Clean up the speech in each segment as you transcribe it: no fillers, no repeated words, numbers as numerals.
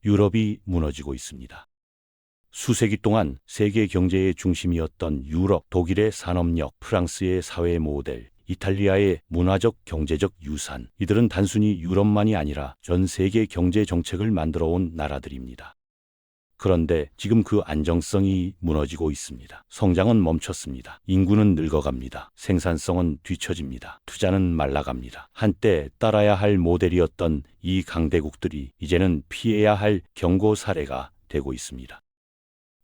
유럽이 무너지고 있습니다. 수세기 동안 세계 경제의 중심이었던 유럽, 독일의 산업력, 프랑스의 사회 모델, 이탈리아의 문화적 경제적 유산, 이들은 단순히 유럽만이 아니라 전 세계 경제 정책을 만들어 온 나라들입니다. 그런데 지금 그 안정성이 무너지고 있습니다. 성장은 멈췄습니다. 인구는 늙어갑니다. 생산성은 뒤처집니다. 투자는 말라갑니다. 한때 따라야 할 모델이었던 이 강대국들이 이제는 피해야 할 경고 사례가 되고 있습니다.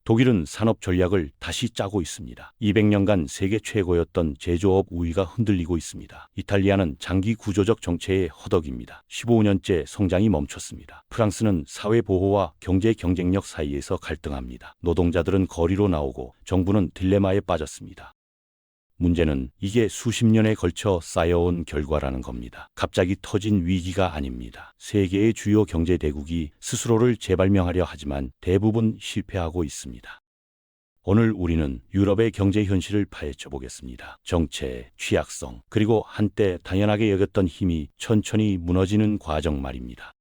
독일은 산업 전략을 다시 짜고 있습니다. 200년간 세계 최고였던 제조업 우위가 흔들리고 있습니다. 이탈리아는 장기 구조적 정체에 허덕입니다. 15년째 성장이 멈췄습니다. 프랑스는 사회 보호와 경제 경쟁력 사이에서 갈등합니다. 노동자들은 거리로 나오고 정부는 딜레마에 빠졌습니다. 문제는 이게 수십 년에 걸쳐 쌓여온 결과라는 겁니다. 갑자기 터진 위기가 아닙니다. 세계의 주요 경제 대국이 스스로를 재발명하려 하지만 대부분 실패하고 있습니다. 오늘 우리는 유럽의 경제 현실을 파헤쳐 보겠습니다. 정체, 취약성, 그리고 한때 당연하게 여겼던 힘이 천천히 무너지는 과정 말입니다.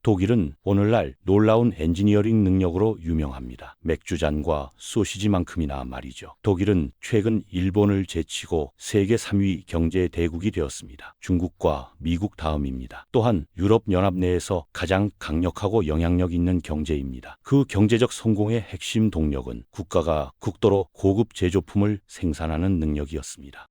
독일은 오늘날 놀라운 엔지니어링 능력으로 유명합니다. 맥주잔과 소시지만큼이나 말이죠. 독일은 최근 일본을 제치고 세계 3위 경제 대국이 되었습니다. 중국과 미국 다음입니다. 또한 유럽연합 내에서 가장 강력하고 영향력 있는 경제입니다. 그 경제적 성공의 핵심 동력은 국가가 국도로 고급 제조품을 생산하는 능력이었습니다.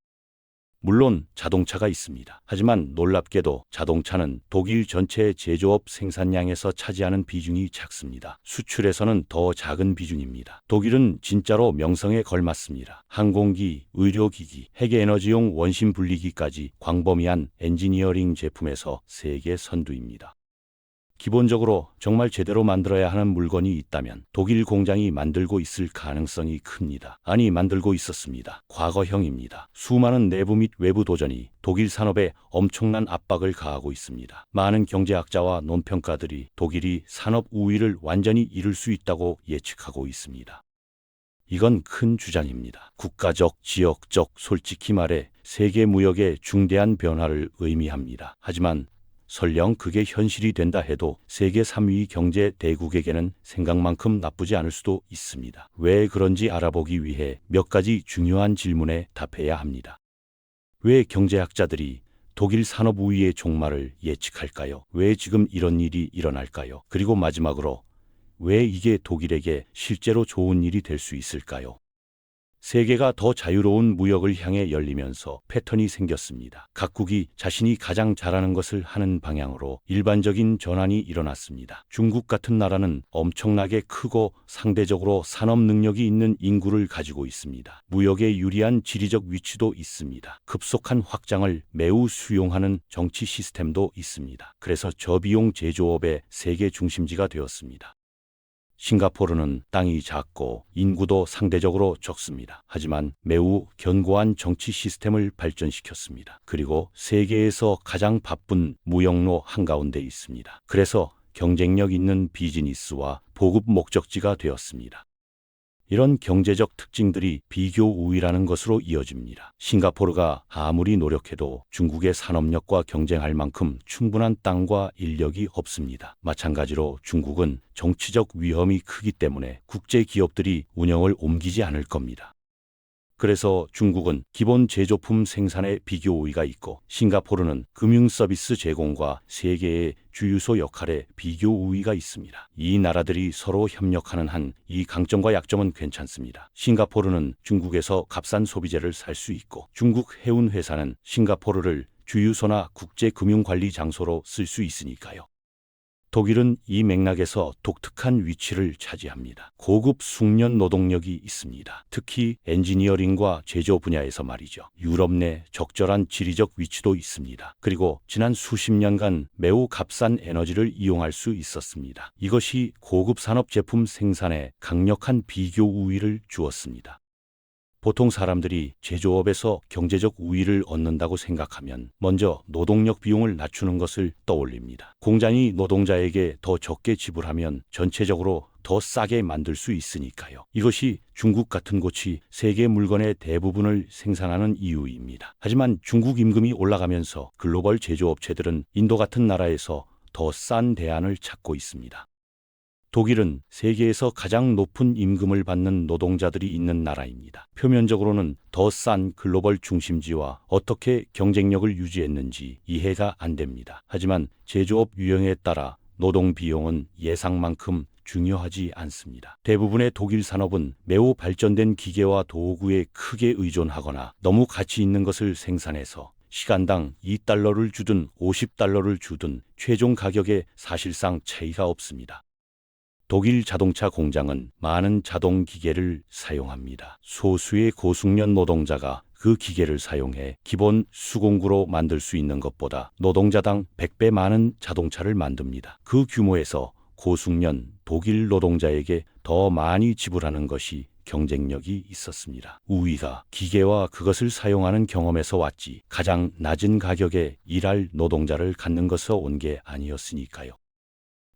물론 자동차가 있습니다. 하지만 놀랍게도 자동차는 독일 전체 제조업 생산량에서 차지하는 비중이 작습니다. 수출에서는 더 작은 비중입니다. 독일은 진짜로 명성에 걸맞습니다. 항공기, 의료기기, 핵에너지용 원심 분리기까지 광범위한 엔지니어링 제품에서 세계 선두입니다. 기본적으로 정말 제대로 만들어야 하는 물건이 있다면 독일 공장이 만들고 있을 가능성이 큽니다. 아니, 만들고 있었습니다. 과거형입니다. 수많은 내부 및 외부 도전이 독일 산업에 엄청난 압박을 가하고 있습니다. 많은 경제학자와 논평가들이 독일이 산업 우위를 완전히 이룰 수 있다고 예측하고 있습니다. 이건 큰 주장입니다. 국가적, 지역적, 솔직히 말해 세계 무역의 중대한 변화를 의미합니다. 하지만 설령 그게 현실이 된다 해도 세계 3위 경제 대국에게는 생각만큼 나쁘지 않을 수도 있습니다. 왜 그런지 알아보기 위해 몇 가지 중요한 질문에 답해야 합니다. 왜 경제학자들이 독일 산업 우위의 종말을 예측할까요? 왜 지금 이런 일이 일어날까요? 그리고 마지막으로 왜 이게 독일에게 실제로 좋은 일이 될 수 있을까요? 세계가 더 자유로운 무역을 향해 열리면서 패턴이 생겼습니다. 각국이 자신이 가장 잘하는 것을 하는 방향으로 일반적인 전환이 일어났습니다. 중국 같은 나라는 엄청나게 크고 상대적으로 산업 능력이 있는 인구를 가지고 있습니다. 무역에 유리한 지리적 위치도 있습니다. 급속한 확장을 매우 수용하는 정치 시스템도 있습니다. 그래서 저비용 제조업의 세계 중심지가 되었습니다. 싱가포르는 땅이 작고 인구도 상대적으로 적습니다. 하지만 매우 견고한 정치 시스템을 발전시켰습니다. 그리고 세계에서 가장 바쁜 무역로 한가운데 있습니다. 그래서 경쟁력 있는 비즈니스와 보급 목적지가 되었습니다. 이런 경제적 특징들이 비교 우위라는 것으로 이어집니다. 싱가포르가 아무리 노력해도 중국의 산업력과 경쟁할 만큼 충분한 땅과 인력이 없습니다. 마찬가지로 중국은 정치적 위험이 크기 때문에 국제 기업들이 운영을 옮기지 않을 겁니다. 그래서 중국은 기본 제조품 생산에 비교 우위가 있고 싱가포르는 금융 서비스 제공과 세계의 주유소 역할에 비교 우위가 있습니다. 이 나라들이 서로 협력하는 한 이 강점과 약점은 괜찮습니다. 싱가포르는 중국에서 값싼 소비재를 살 수 있고 중국 해운 회사는 싱가포르를 주유소나 국제 금융 관리 장소로 쓸 수 있으니까요. 독일은 이 맥락에서 독특한 위치를 차지합니다. 고급 숙련 노동력이 있습니다. 특히 엔지니어링과 제조 분야에서 말이죠. 유럽 내 적절한 지리적 위치도 있습니다. 그리고 지난 수십 년간 매우 값싼 에너지를 이용할 수 있었습니다. 이것이 고급 산업 제품 생산에 강력한 비교 우위를 주었습니다. 보통 사람들이 제조업에서 경제적 우위를 얻는다고 생각하면 먼저 노동력 비용을 낮추는 것을 떠올립니다. 공장이 노동자에게 더 적게 지불하면 전체적으로 더 싸게 만들 수 있으니까요. 이것이 중국 같은 곳이 세계 물건의 대부분을 생산하는 이유입니다. 하지만 중국 임금이 올라가면서 글로벌 제조업체들은 인도 같은 나라에서 더 싼 대안을 찾고 있습니다. 독일은 세계에서 가장 높은 임금을 받는 노동자들이 있는 나라입니다. 표면적으로는 더 싼 글로벌 중심지와 어떻게 경쟁력을 유지했는지 이해가 안 됩니다. 하지만 제조업 유형에 따라 노동 비용은 예상만큼 중요하지 않습니다. 대부분의 독일 산업은 매우 발전된 기계와 도구에 크게 의존하거나 너무 가치 있는 것을 생산해서 시간당 2달러를 주든 50달러를 주든 최종 가격에 사실상 차이가 없습니다. 독일 자동차 공장은 많은 자동 기계를 사용합니다. 소수의 고숙련 노동자가 그 기계를 사용해 기본 수공구로 만들 수 있는 것보다 노동자당 100배 많은 자동차를 만듭니다. 그 규모에서 고숙련 독일 노동자에게 더 많이 지불하는 것이 경쟁력이 있었습니다. 우위가 기계와 그것을 사용하는 경험에서 왔지 가장 낮은 가격에 일할 노동자를 갖는 것에서 온 게 아니었으니까요.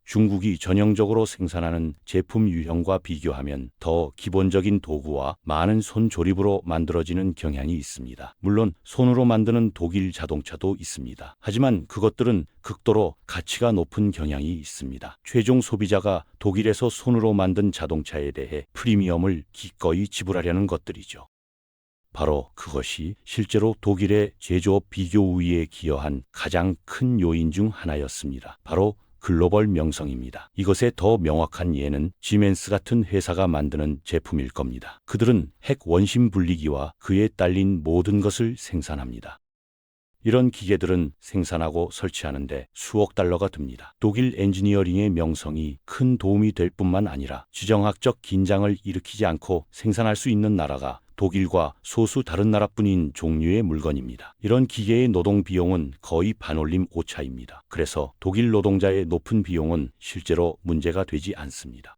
중국이 전형적으로 생산하는 제품 유형과 비교하면 더 기본적인 도구와 많은 손 조립으로 만들어지는 경향이 있습니다. 물론 손으로 만드는 독일 자동차도 있습니다. 하지만 그것들은 극도로 가치가 높은 경향이 있습니다. 최종 소비자가 독일에서 손으로 만든 자동차에 대해 프리미엄을 기꺼이 지불하려는 것들이죠. 바로 그것이 실제로 독일의 제조업 비교 우위에 기여한 가장 큰 요인 중 하나였습니다. 바로 글로벌 명성입니다. 이것의 더 명확한 예는 지멘스 같은 회사가 만드는 제품일 겁니다. 그들은 핵 원심 분리기와 그에 딸린 모든 것을 생산합니다. 이런 기계들은 생산하고 설치하는데 수억 달러가 듭니다. 독일 엔지니어링의 명성이 큰 도움이 될 뿐만 아니라 지정학적 긴장을 일으키지 않고 생산할 수 있는 나라가 독일과 소수 다른 나라뿐인 종류의 물건입니다. 이런 기계의 노동 비용은 거의 반올림 오차입니다. 그래서 독일 노동자의 높은 비용은 실제로 문제가 되지 않습니다.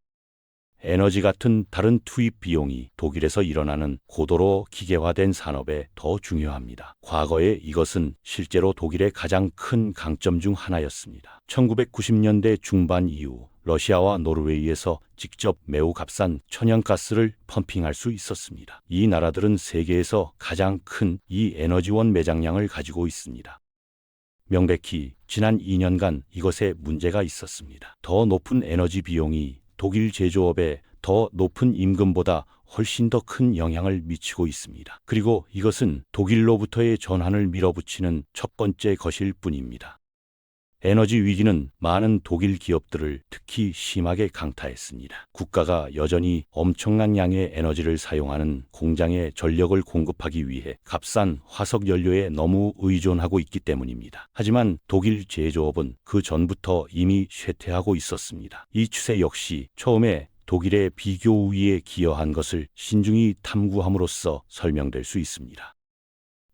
에너지 같은 다른 투입 비용이 독일에서 일어나는 고도로 기계화된 산업에 더 중요합니다. 과거에 이것은 실제로 독일의 가장 큰 강점 중 하나였습니다. 1990년대 중반 이후 러시아와 노르웨이에서 직접 매우 값싼 천연가스를 펌핑할 수 있었습니다. 이 나라들은 세계에서 가장 큰 이 에너지원 매장량을 가지고 있습니다. 명백히 지난 2년간 이것에 문제가 있었습니다. 더 높은 에너지 비용이 독일 제조업에 더 높은 임금보다 훨씬 더 큰 영향을 미치고 있습니다. 그리고 이것은 독일로부터의 전환을 밀어붙이는 첫 번째 것일 뿐입니다. 에너지 위기는 많은 독일 기업들을 특히 심하게 강타했습니다. 국가가 여전히 엄청난 양의 에너지를 사용하는 공장에 전력을 공급하기 위해 값싼 화석 연료에 너무 의존하고 있기 때문입니다. 하지만 독일 제조업은 그 전부터 이미 쇠퇴하고 있었습니다. 이 추세 역시 처음에 독일의 비교 우위에 기여한 것을 신중히 탐구함으로써 설명될 수 있습니다.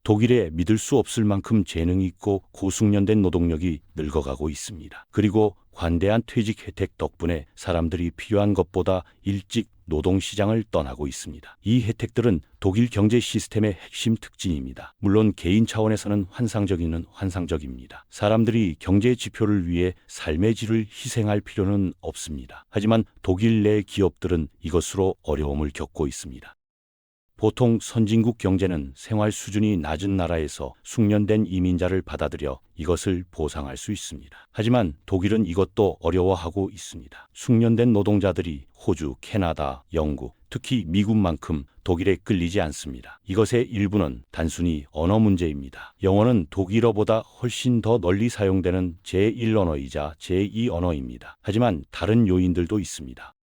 독일에 믿을 수 없을 만큼 재능이 있고 고숙련된 노동력이 늙어가고 있습니다. 그리고 관대한 퇴직 혜택 덕분에 사람들이 필요한 것보다 일찍 노동시장을 떠나고 있습니다. 이 혜택들은 독일 경제 시스템의 핵심 특징입니다. 물론 개인 차원에서는 환상적입니다. 사람들이 경제 지표를 위해 삶의 질을 희생할 필요는 없습니다. 하지만 독일 내 기업들은 이것으로 어려움을 겪고 있습니다. 보통 선진국 경제는 생활 수준이 낮은 나라에서 숙련된 이민자를 받아들여 이것을 보상할 수 있습니다. 하지만 독일은 이것도 어려워하고 있습니다. 숙련된 노동자들이 호주, 캐나다, 영국, 특히 미국만큼 독일에 끌리지 않습니다. 이것의 일부는 단순히 언어 문제입니다. 영어는 독일어보다 훨씬 더 널리 사용되는 제1언어이자 제2언어입니다. 하지만 다른 요인들도 있습니다.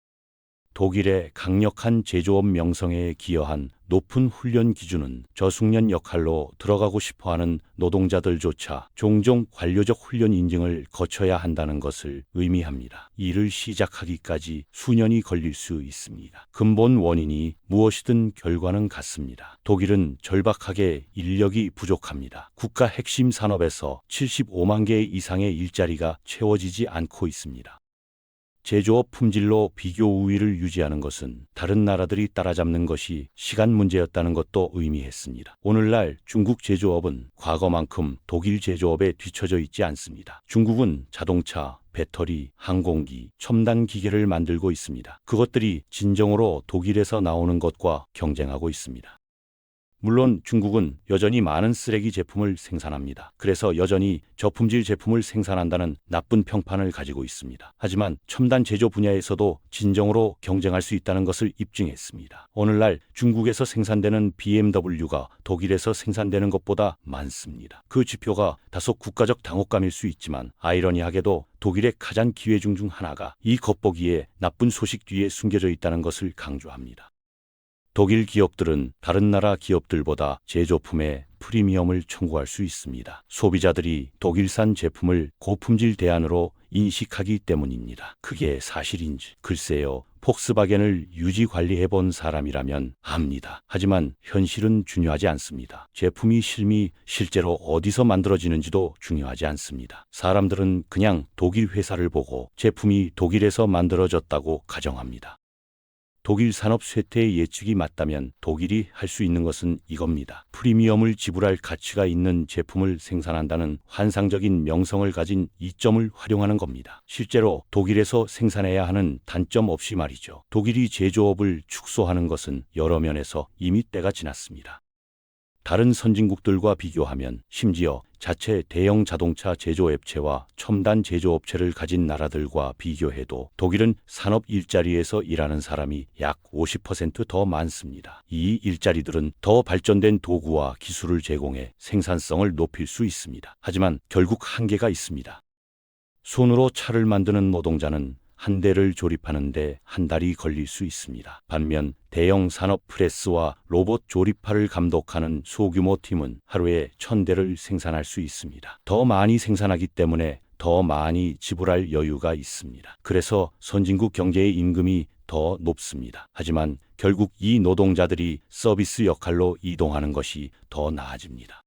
독일의 강력한 제조업 명성에 기여한 높은 훈련 기준은 저숙련 역할로 들어가고 싶어하는 노동자들조차 종종 관료적 훈련 인증을 거쳐야 한다는 것을 의미합니다. 일을 시작하기까지 수년이 걸릴 수 있습니다. 근본 원인이 무엇이든 결과는 같습니다. 독일은 절박하게 인력이 부족합니다. 국가 핵심 산업에서 75만 개 이상의 일자리가 채워지지 않고 있습니다. 제조업 품질로 비교 우위를 유지하는 것은 다른 나라들이 따라잡는 것이 시간 문제였다는 것도 의미했습니다. 오늘날 중국 제조업은 과거만큼 독일 제조업에 뒤처져 있지 않습니다. 중국은 자동차, 배터리, 항공기, 첨단 기계를 만들고 있습니다. 그것들이 진정으로 독일에서 나오는 것과 경쟁하고 있습니다. 물론 중국은 여전히 많은 쓰레기 제품을 생산합니다. 그래서 여전히 저품질 제품을 생산한다는 나쁜 평판을 가지고 있습니다. 하지만 첨단 제조 분야에서도 진정으로 경쟁할 수 있다는 것을 입증했습니다. 오늘날 중국에서 생산되는 BMW가 독일에서 생산되는 것보다 많습니다. 그 지표가 다소 국가적 당혹감일 수 있지만 아이러니하게도 독일의 가장 기회중 중 하나가 이 겉보기에 나쁜 소식 뒤에 숨겨져 있다는 것을 강조합니다. 독일 기업들은 다른 나라 기업들보다 제조품에 프리미엄을 청구할 수 있습니다. 소비자들이 독일산 제품을 고품질 대안으로 인식하기 때문입니다. 그게 사실인지 글쎄요. 폭스바겐을 유지 관리해 본 사람이라면 압니다. 하지만 현실은 중요하지 않습니다. 제품이 실제로 어디서 만들어지는지도 중요하지 않습니다. 사람들은 그냥 독일 회사를 보고 제품이 독일에서 만들어졌다고 가정합니다. 독일 산업 쇠퇴의 예측이 맞다면 독일이 할 수 있는 것은 이겁니다. 프리미엄을 지불할 가치가 있는 제품을 생산한다는 환상적인 명성을 가진 이점을 활용하는 겁니다. 실제로 독일에서 생산해야 하는 단점 없이 말이죠. 독일이 제조업을 축소하는 것은 여러 면에서 이미 때가 지났습니다. 다른 선진국들과 비교하면 심지어 자체 대형 자동차 제조 업체와 첨단 제조업체를 가진 나라들과 비교해도 독일은 산업 일자리에서 일하는 사람이 약 50% 더 많습니다. 이 일자리들은 더 발전된 도구와 기술을 제공해 생산성을 높일 수 있습니다. 하지만 결국 한계가 있습니다. 손으로 차를 만드는 노동자는 한 대를 조립하는데 한 달이 걸릴 수 있습니다. 반면 대형 산업 프레스와 로봇 조립파를 감독하는 소규모 팀은 하루에 1000대를 생산할 수 있습니다. 더 많이 생산하기 때문에 더 많이 지불할 여유가 있습니다. 그래서 선진국 경제의 임금이 더 높습니다. 하지만 결국 이 노동자들이 서비스 역할로 이동하는 것이 더 나아집니다.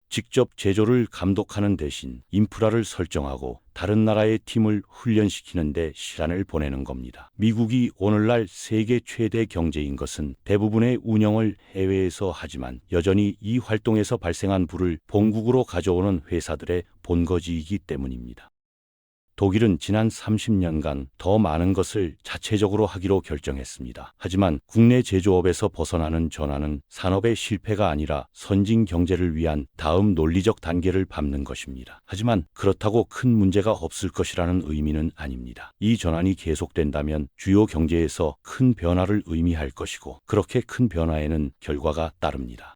직접 제조를 감독하는 대신 인프라를 설정하고 다른 나라의 팀을 훈련시키는 데 시간을 보내는 겁니다. 미국이 오늘날 세계 최대 경제인 것은 대부분의 운영을 해외에서 하지만 여전히 이 활동에서 발생한 부를 본국으로 가져오는 회사들의 본거지이기 때문입니다. 독일은 지난 30년간 더 많은 것을 자체적으로 하기로 결정했습니다. 하지만 국내 제조업에서 벗어나는 전환은 산업의 실패가 아니라 선진 경제를 위한 다음 논리적 단계를 밟는 것입니다. 하지만 그렇다고 큰 문제가 없을 것이라는 의미는 아닙니다. 이 전환이 계속된다면 주요 경제에서 큰 변화를 의미할 것이고 그렇게 큰 변화에는 결과가 따릅니다.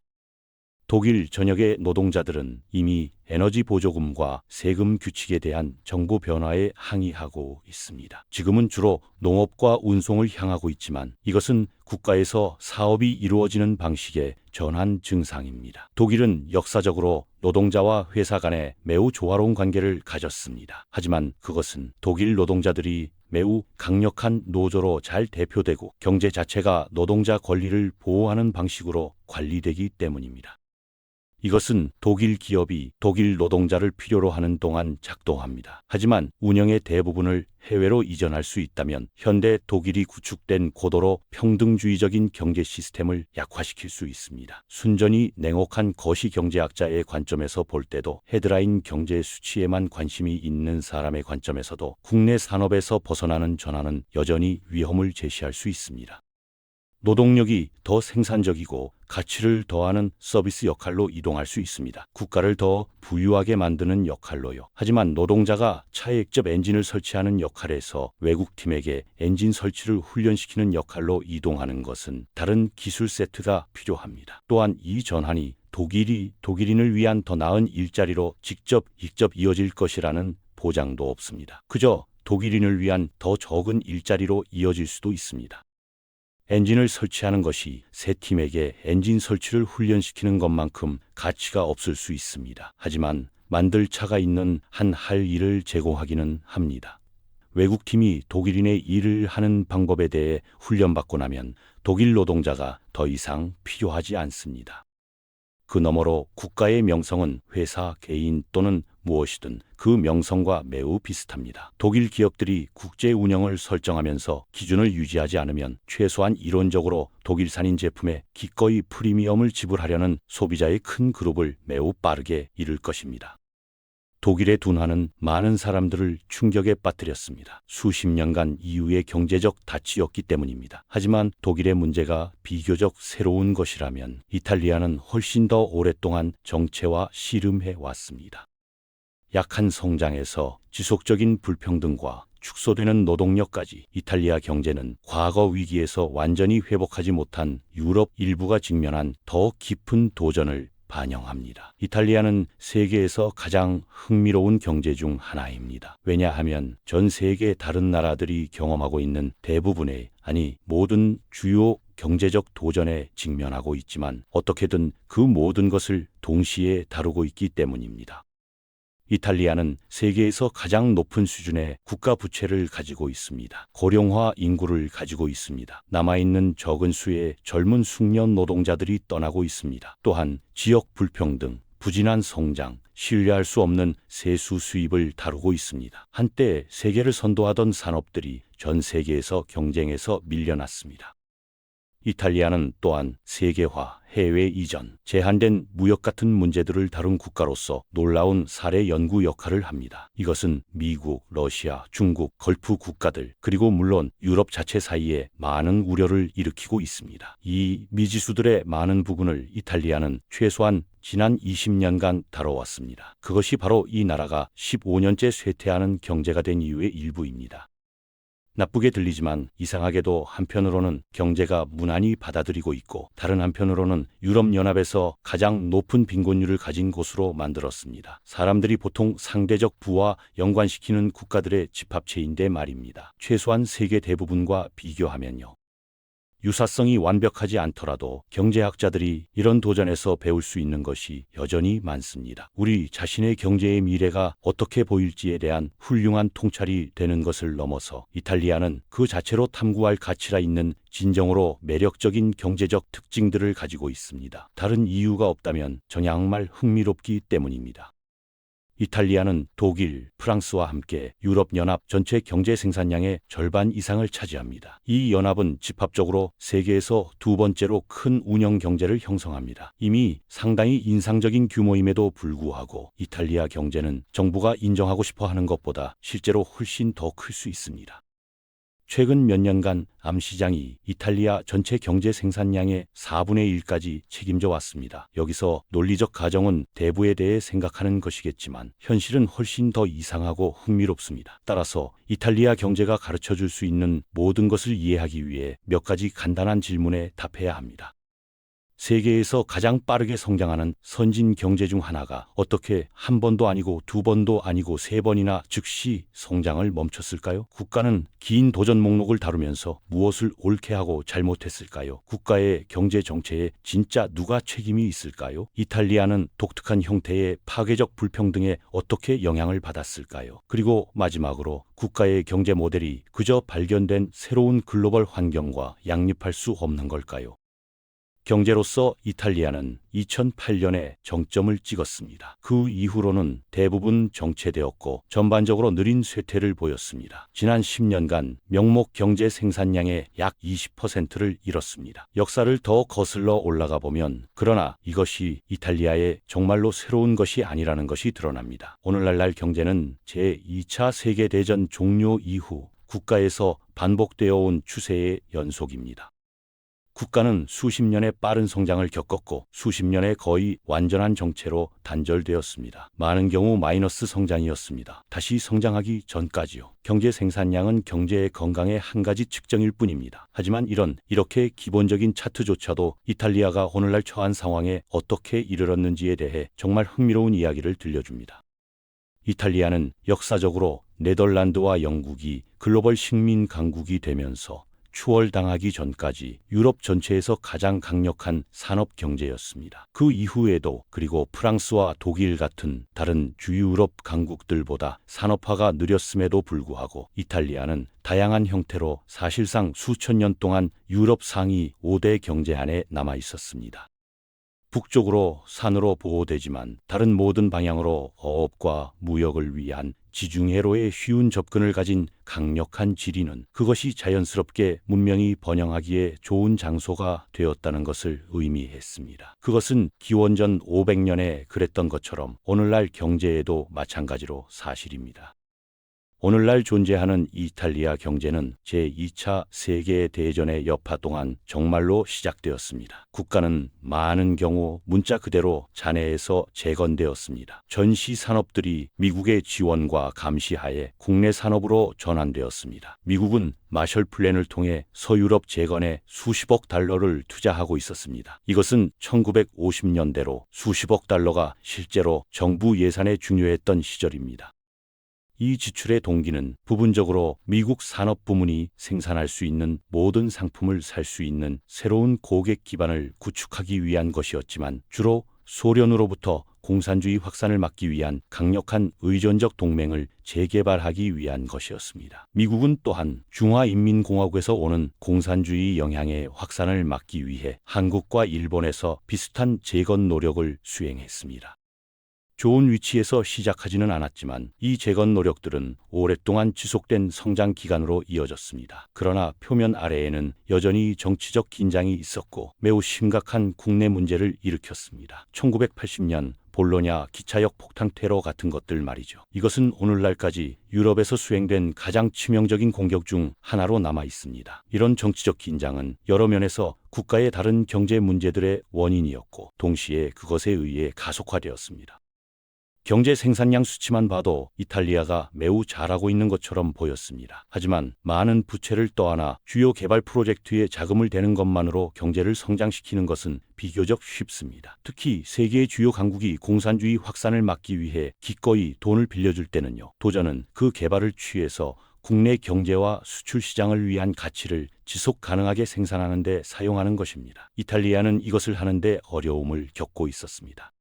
독일 전역의 노동자들은 이미 에너지 보조금과 세금 규칙에 대한 정부 변화에 항의하고 있습니다. 지금은 주로 농업과 운송을 향하고 있지만 이것은 국가에서 사업이 이루어지는 방식의 전환 증상입니다. 독일은 역사적으로 노동자와 회사 간에 매우 조화로운 관계를 가졌습니다. 하지만 그것은 독일 노동자들이 매우 강력한 노조로 잘 대표되고 경제 자체가 노동자 권리를 보호하는 방식으로 관리되기 때문입니다. 이것은 독일 기업이 독일 노동자를 필요로 하는 동안 작동합니다. 하지만 운영의 대부분을 해외로 이전할 수 있다면 현대 독일이 구축된 고도로 평등주의적인 경제 시스템을 약화시킬 수 있습니다. 순전히 냉혹한 거시경제학자의 관점에서 볼 때도 헤드라인 경제 수치에만 관심이 있는 사람의 관점에서도 국내 산업에서 벗어나는 전환은 여전히 위험을 제시할 수 있습니다. 노동력이 더 생산적이고 가치를 더하는 서비스 역할로 이동할 수 있습니다. 국가를 더 부유하게 만드는 역할로요. 하지만 노동자가 차에 직접 엔진을 설치하는 역할에서 외국팀에게 엔진 설치를 훈련시키는 역할로 이동하는 것은 다른 기술 세트가 필요합니다. 또한 이 전환이 독일인을 위한 더 나은 일자리로 직접 이어질 것이라는 보장도 없습니다. 그저 독일인을 위한 더 적은 일자리로 이어질 수도 있습니다. 엔진을 설치하는 것이 새 팀에게 엔진 설치를 훈련시키는 것만큼 가치가 없을 수 있습니다. 하지만 만들 차가 있는 한 할 일을 제공하기는 합니다. 외국팀이 독일인의 일을 하는 방법에 대해 훈련받고 나면 독일 노동자가 더 이상 필요하지 않습니다. 그 너머로 국가의 명성은 회사, 개인 또는 무엇이든 그 명성과 매우 비슷합니다. 독일 기업들이 국제 운영을 설정하면서 기준을 유지하지 않으면 최소한 이론적으로 독일산인 제품에 기꺼이 프리미엄을 지불하려는 소비자의 큰 그룹을 매우 빠르게 이룰 것입니다. 독일의 둔화는 많은 사람들을 충격에 빠뜨렸습니다. 수십 년간 이후의 경제적 닻이었기 때문입니다. 하지만 독일의 문제가 비교적 새로운 것이라면 이탈리아는 훨씬 더 오랫동안 정체와 씨름해 왔습니다. 약한 성장에서 지속적인 불평등과 축소되는 노동력까지 이탈리아 경제는 과거 위기에서 완전히 회복하지 못한 유럽 일부가 직면한 더 깊은 도전을 반영합니다. 이탈리아는 세계에서 가장 흥미로운 경제 중 하나입니다. 왜냐하면 전 세계 다른 나라들이 경험하고 있는 대부분의, 아니 모든 주요 경제적 도전에 직면하고 있지만 어떻게든 그 모든 것을 동시에 다루고 있기 때문입니다. 이탈리아는 세계에서 가장 높은 수준의 국가 부채를 가지고 있습니다. 고령화 인구를 가지고 있습니다. 남아있는 적은 수의 젊은 숙련 노동자들이 떠나고 있습니다. 또한 지역 불평등, 부진한 성장, 신뢰할 수 없는 세수 수입을 다루고 있습니다. 한때 세계를 선도하던 산업들이 전 세계에서 경쟁에서 밀려났습니다. 이탈리아는 또한 세계화, 해외 이전, 제한된 무역 같은 문제들을 다룬 국가로서 놀라운 사례 연구 역할을 합니다. 이것은 미국, 러시아, 중국, 걸프 국가들, 그리고 물론 유럽 자체 사이에 많은 우려를 일으키고 있습니다. 이 미지수들의 많은 부분을 이탈리아는 최소한 지난 20년간 다뤄왔습니다. 그것이 바로 이 나라가 15년째 쇠퇴하는 경제가 된 이유의 일부입니다. 나쁘게 들리지만 이상하게도 한편으로는 경제가 무난히 받아들이고 있고 다른 한편으로는 유럽연합에서 가장 높은 빈곤율을 가진 곳으로 만들었습니다. 사람들이 보통 상대적 부와 연관시키는 국가들의 집합체인데 말입니다. 최소한 세계 대부분과 비교하면요. 유사성이 완벽하지 않더라도 경제학자들이 이런 도전에서 배울 수 있는 것이 여전히 많습니다. 우리 자신의 경제의 미래가 어떻게 보일지에 대한 훌륭한 통찰이 되는 것을 넘어서 이탈리아는 그 자체로 탐구할 가치가 있는 진정으로 매력적인 경제적 특징들을 가지고 있습니다. 다른 이유가 없다면 정말 흥미롭기 때문입니다. 이탈리아는 독일, 프랑스와 함께 유럽연합 전체 경제 생산량의 절반 이상을 차지합니다. 이 연합은 집합적으로 세계에서 두 번째로 큰 운영 경제를 형성합니다. 이미 상당히 인상적인 규모임에도 불구하고 이탈리아 경제는 정부가 인정하고 싶어 하는 것보다 실제로 훨씬 더 클 수 있습니다. 최근 몇 년간 암시장이 이탈리아 전체 경제 생산량의 4분의 1까지 책임져 왔습니다. 여기서 논리적 가정은 대부에 대해 생각하는 것이겠지만 현실은 훨씬 더 이상하고 흥미롭습니다. 따라서 이탈리아 경제가 가르쳐줄 수 있는 모든 것을 이해하기 위해 몇 가지 간단한 질문에 답해야 합니다. 세계에서 가장 빠르게 성장하는 선진 경제 중 하나가 어떻게 한 번도 아니고 두 번도 아니고 세 번이나 즉시 성장을 멈췄을까요? 국가는 긴 도전 목록을 다루면서 무엇을 옳게 하고 잘못했을까요? 국가의 경제 정체에 진짜 누가 책임이 있을까요? 이탈리아는 독특한 형태의 파괴적 불평등에 어떻게 영향을 받았을까요? 그리고 마지막으로 국가의 경제 모델이 그저 발견된 새로운 글로벌 환경과 양립할 수 없는 걸까요? 경제로서 이탈리아는 2008년에 정점을 찍었습니다. 그 이후로는 대부분 정체되었고 전반적으로 느린 쇠퇴를 보였습니다. 지난 10년간 명목 경제 생산량의 약 20%를 잃었습니다. 역사를 더 거슬러 올라가 보면 그러나 이것이 이탈리아의 정말로 새로운 것이 아니라는 것이 드러납니다. 오늘날 경제는 제2차 세계대전 종료 이후 국가에서 반복되어 온 추세의 연속입니다. 국가는 수십 년의 빠른 성장을 겪었고 수십 년의 거의 완전한 정체로 단절되었습니다. 많은 경우 마이너스 성장이었습니다. 다시 성장하기 전까지요. 경제 생산량은 경제의 건강의 한 가지 측정일 뿐입니다. 하지만 이렇게 기본적인 차트조차도 이탈리아가 오늘날 처한 상황에 어떻게 이르렀는지에 대해 정말 흥미로운 이야기를 들려줍니다. 이탈리아는 역사적으로 네덜란드와 영국이 글로벌 식민 강국이 되면서 추월당하기 전까지 유럽 전체에서 가장 강력한 산업 경제였습니다. 그 이후에도 그리고 프랑스와 독일 같은 다른 주유럽 강국들보다 산업화가 느렸음에도 불구하고 이탈리아는 다양한 형태로 사실상 수천 년 동안 유럽 상위 5대 경제 안에 남아 있었습니다. 북쪽으로 산으로 보호되지만 다른 모든 방향으로 어업과 무역을 위한 지중해로의 쉬운 접근을 가진 강력한 지리는 그것이 자연스럽게 문명이 번영하기에 좋은 장소가 되었다는 것을 의미했습니다. 그것은 기원전 500년에 그랬던 것처럼 오늘날 경제에도 마찬가지로 사실입니다. 오늘날 존재하는 이탈리아 경제는 제2차 세계대전의 여파 동안 정말로 시작되었습니다. 국가는 많은 경우 문자 그대로 잔해에서 재건되었습니다. 전시 산업들이 미국의 지원과 감시하에 국내 산업으로 전환되었습니다. 미국은 마셜 플랜을 통해 서유럽 재건에 수십억 달러를 투자하고 있었습니다. 이것은 1950년대로 수십억 달러가 실제로 정부 예산에 중요했던 시절입니다. 이 지출의 동기는 부분적으로 미국 산업 부문이 생산할 수 있는 모든 상품을 살 수 있는 새로운 고객 기반을 구축하기 위한 것이었지만 주로 소련으로부터 공산주의 확산을 막기 위한 강력한 의존적 동맹을 재개발하기 위한 것이었습니다. 미국은 또한 중화인민공화국에서 오는 공산주의 영향의 확산을 막기 위해 한국과 일본에서 비슷한 재건 노력을 수행했습니다. 좋은 위치에서 시작하지는 않았지만 이 재건 노력들은 오랫동안 지속된 성장 기간으로 이어졌습니다. 그러나 표면 아래에는 여전히 정치적 긴장이 있었고 매우 심각한 국내 문제를 일으켰습니다. 1980년 볼로냐 기차역 폭탄 테러 같은 것들 말이죠. 이것은 오늘날까지 유럽에서 수행된 가장 치명적인 공격 중 하나로 남아 있습니다. 이런 정치적 긴장은 여러 면에서 국가의 다른 경제 문제들의 원인이었고 동시에 그것에 의해 가속화되었습니다. 경제 생산량 수치만 봐도 이탈리아가 매우 잘하고 있는 것처럼 보였습니다. 하지만 많은 부채를 떠안아 주요 개발 프로젝트에 자금을 대는 것만으로 경제를 성장시키는 것은 비교적 쉽습니다. 특히 세계의 주요 강국이 공산주의 확산을 막기 위해 기꺼이 돈을 빌려줄 때는요. 도전은 그 개발을 취해서 국내 경제와 수출 시장을 위한 가치를 지속 가능하게 생산하는 데 사용하는 것입니다. 이탈리아는 이것을 하는데 어려움을 겪고 있었습니다.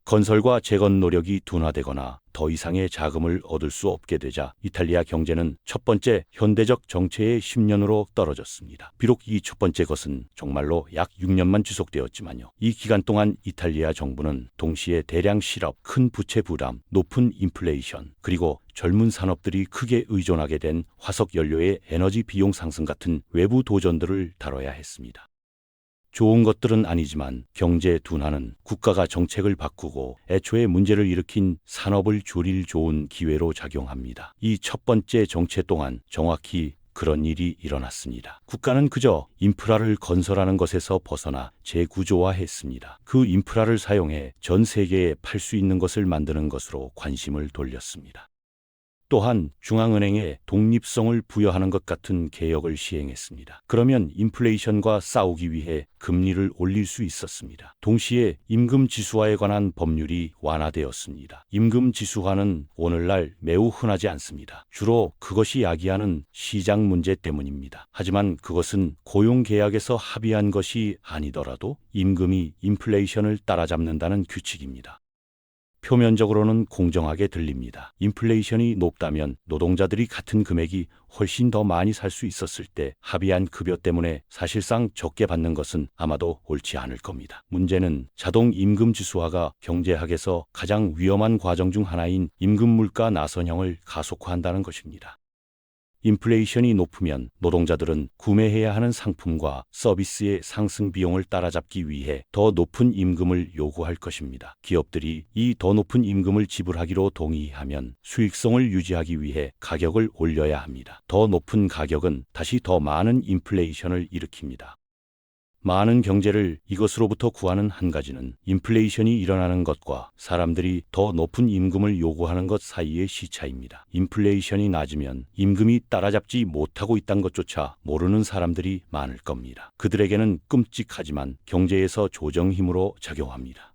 건설과 재건 노력이 둔화되거나 더 이상의 자금을 얻을 수 없게 되자 이탈리아 경제는 첫 번째 현대적 정체의 10년으로 떨어졌습니다. 비록 이 첫 번째 것은 정말로 약 6년만 지속되었지만요. 이 기간 동안 이탈리아 정부는 동시에 대량 실업, 큰 부채 부담, 높은 인플레이션, 그리고 젊은 산업들이 크게 의존하게 된 화석 연료의 에너지 비용 상승 같은 외부 도전들을 다뤄야 했습니다. 좋은 것들은 아니지만 경제 둔화는 국가가 정책을 바꾸고 애초에 문제를 일으킨 산업을 줄일 좋은 기회로 작용합니다. 이 첫 번째 정체 동안 정확히 그런 일이 일어났습니다. 국가는 그저 인프라를 건설하는 것에서 벗어나 재구조화했습니다. 그 인프라를 사용해 전 세계에 팔 수 있는 것을 만드는 것으로 관심을 돌렸습니다. 또한 중앙은행에 독립성을 부여하는 것 같은 개혁을 시행했습니다. 그러면 인플레이션과 싸우기 위해 금리를 올릴 수 있었습니다. 동시에 임금 지수화에 관한 법률이 완화되었습니다. 임금 지수화는 오늘날 매우 흔하지 않습니다. 주로 그것이 야기하는 시장 문제 때문입니다. 하지만 그것은 고용계약에서 합의한 것이 아니더라도 임금이 인플레이션을 따라잡는다는 규칙입니다. 표면적으로는 공정하게 들립니다. 인플레이션이 높다면 노동자들이 같은 금액이 훨씬 더 많이 살 수 있었을 때 합의한 급여 때문에 사실상 적게 받는 것은 아마도 옳지 않을 겁니다. 문제는 자동 임금 지수화가 경제학에서 가장 위험한 과정 중 하나인 임금 물가 나선형을 가속화한다는 것입니다. 인플레이션이 높으면 노동자들은 구매해야 하는 상품과 서비스의 상승 비용을 따라잡기 위해 더 높은 임금을 요구할 것입니다. 기업들이 이 더 높은 임금을 지불하기로 동의하면 수익성을 유지하기 위해 가격을 올려야 합니다. 더 높은 가격은 다시 더 많은 인플레이션을 일으킵니다. 많은 경제를 이것으로부터 구하는 한 가지는 인플레이션이 일어나는 것과 사람들이 더 높은 임금을 요구하는 것 사이의 시차입니다. 인플레이션이 낮으면 임금이 따라잡지 못하고 있다는 것조차 모르는 사람들이 많을 겁니다. 그들에게는 끔찍하지만 경제에서 조정 힘으로 작용합니다.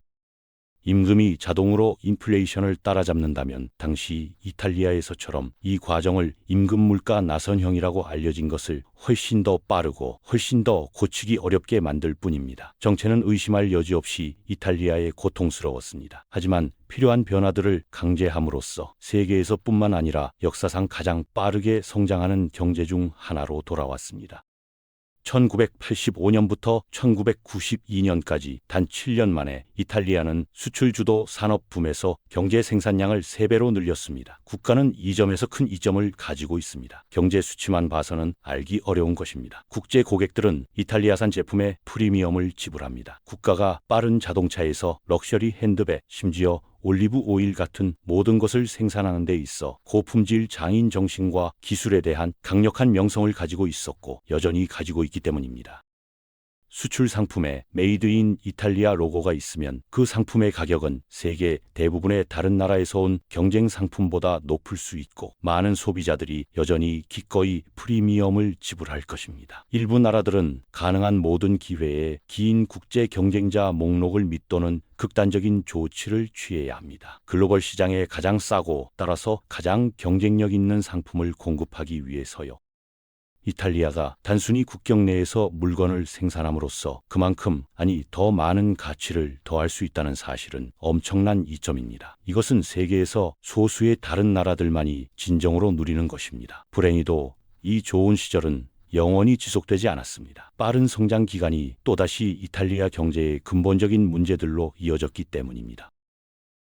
임금이 자동으로 인플레이션을 따라잡는다면 당시 이탈리아에서처럼 이 과정을 임금 물가 나선형이라고 알려진 것을 훨씬 더 빠르고 훨씬 더 고치기 어렵게 만들 뿐입니다. 정체는 의심할 여지 없이 이탈리아에 고통스러웠습니다. 하지만 필요한 변화들을 강제함으로써 세계에서뿐만 아니라 역사상 가장 빠르게 성장하는 경제 중 하나로 돌아왔습니다. 1985년부터 1992년까지 단 7년 만에 이탈리아는 수출 주도 산업 붐에서 경제 생산량을 3배로 늘렸습니다. 국가는 이 점에서 큰 이점을 가지고 있습니다. 경제 수치만 봐서는 알기 어려운 것입니다. 국제 고객들은 이탈리아산 제품에 프리미엄을 지불합니다. 국가가 빠른 자동차에서 럭셔리 핸드백, 심지어 올리브 오일 같은 모든 것을 생산하는 데 있어 고품질 장인 정신과 기술에 대한 강력한 명성을 가지고 있었고 여전히 가지고 있기 때문입니다. 수출 상품에 메이드 인 이탈리아 로고가 있으면 그 상품의 가격은 세계 대부분의 다른 나라에서 온 경쟁 상품보다 높을 수 있고 많은 소비자들이 여전히 기꺼이 프리미엄을 지불할 것입니다. 일부 나라들은 가능한 모든 기회에 긴 국제 경쟁자 목록을 밑도는 극단적인 조치를 취해야 합니다. 글로벌 시장에 가장 싸고 따라서 가장 경쟁력 있는 상품을 공급하기 위해서요. 이탈리아가 단순히 국경 내에서 물건을 생산함으로써 그만큼 더 많은 가치를 더할 수 있다는 사실은 엄청난 이점입니다. 이것은 세계에서 소수의 다른 나라들만이 진정으로 누리는 것입니다. 불행히도 이 좋은 시절은 영원히 지속되지 않았습니다. 빠른 성장 기간이 또다시 이탈리아 경제의 근본적인 문제들로 이어졌기 때문입니다.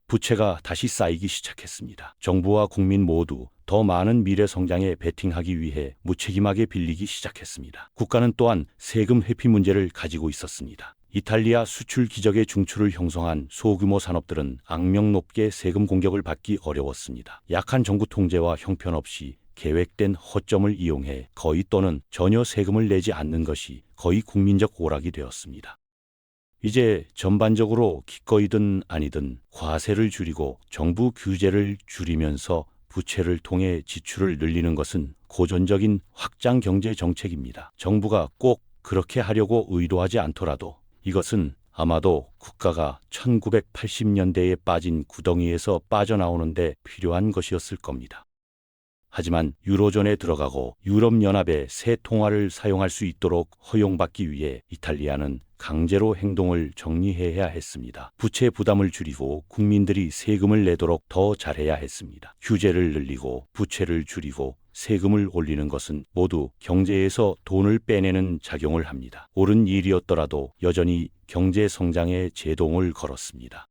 부채가 다시 쌓이기 시작했습니다. 정부와 국민 모두 더 많은 미래 성장에 베팅하기 위해 무책임하게 빌리기 시작했습니다. 국가는 또한 세금 회피 문제를 가지고 있었습니다. 이탈리아 수출 기적의 중추를 형성한 소규모 산업들은 악명 높게 세금 공격을 받기 어려웠습니다. 약한 정부 통제와 형편없이 계획된 허점을 이용해 거의 또는 전혀 세금을 내지 않는 것이 거의 국민적 오락이 되었습니다. 이제 전반적으로 기꺼이든 아니든 과세를 줄이고 정부 규제를 줄이면서 부채를 통해 지출을 늘리는 것은 고전적인 확장 경제 정책입니다. 정부가 꼭 그렇게 하려고 의도하지 않더라도 이것은 아마도 국가가 1980년대에 빠진 구덩이에서 빠져나오는데 필요한 것이었을 겁니다. 하지만 유로존에 들어가고 유럽연합의 새 통화를 사용할 수 있도록 허용받기 위해 이탈리아는 강제로 행동을 정리해야 했습니다. 부채 부담을 줄이고 국민들이 세금을 내도록 더 잘해야 했습니다. 규제를 늘리고 부채를 줄이고 세금을 올리는 것은 모두 경제에서 돈을 빼내는 작용을 합니다. 옳은 일이었더라도 여전히 경제 성장에 제동을 걸었습니다.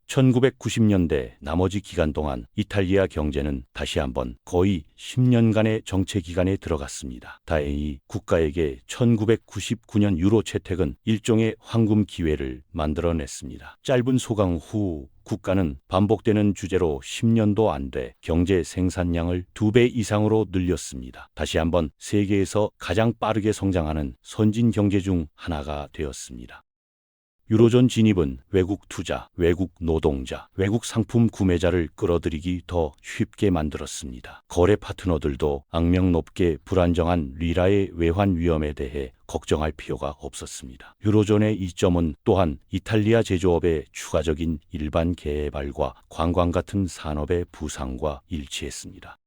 1990년대 나머지 기간 동안 이탈리아 경제는 다시 한번 거의 10년간의 정체 기간에 들어갔습니다. 다행히 국가에게 1999년 유로 채택은 일종의 황금 기회를 만들어냈습니다. 짧은 소강 후 국가는 반복되는 주제로 10년도 안 돼 경제 생산량을 2배 이상으로 늘렸습니다. 다시 한번 세계에서 가장 빠르게 성장하는 선진 경제 중 하나가 되었습니다. 유로존 진입은 외국 투자, 외국 노동자, 외국 상품 구매자를 끌어들이기 더 쉽게 만들었습니다. 거래 파트너들도 악명 높게 불안정한 리라의 외환 위험에 대해 걱정할 필요가 없었습니다. 유로존의 이점은 또한 이탈리아 제조업의 추가적인 일반 개발과 관광 같은 산업의 부상과 일치했습니다.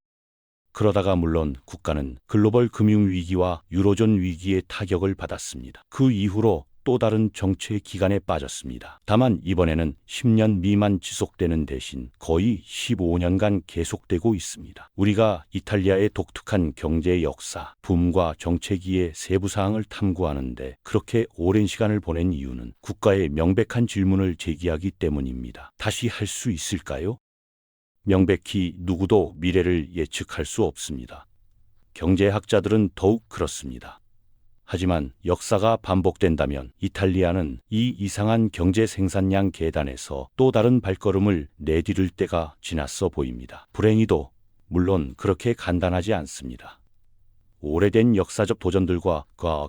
그러다가 물론 국가는 글로벌 금융위기와 유로존 위기의 타격을 받았습니다. 그 이후로 또 다른 정체 기간에 빠졌습니다. 다만 이번에는 10년 미만 지속되는 대신 거의 15년간 계속되고 있습니다. 우리가 이탈리아의 독특한 경제 역사, 붐과 정체기의 세부 사항을 탐구하는데 그렇게 오랜 시간을 보낸 이유는 국가의 명백한 질문을 제기하기 때문입니다. 다시 할 수 있을까요? 명백히 누구도 미래를 예측할 수 없습니다. 경제학자들은 더욱 그렇습니다. 하지만 역사가 반복된다면 이탈리아는 이 이상한 경제 생산량 계단에서 또 다른 발걸음을 내디딜 때가 지났어 보입니다. 불행히도 물론 그렇게 간단하지 않습니다. 오래된 역사적 도전들과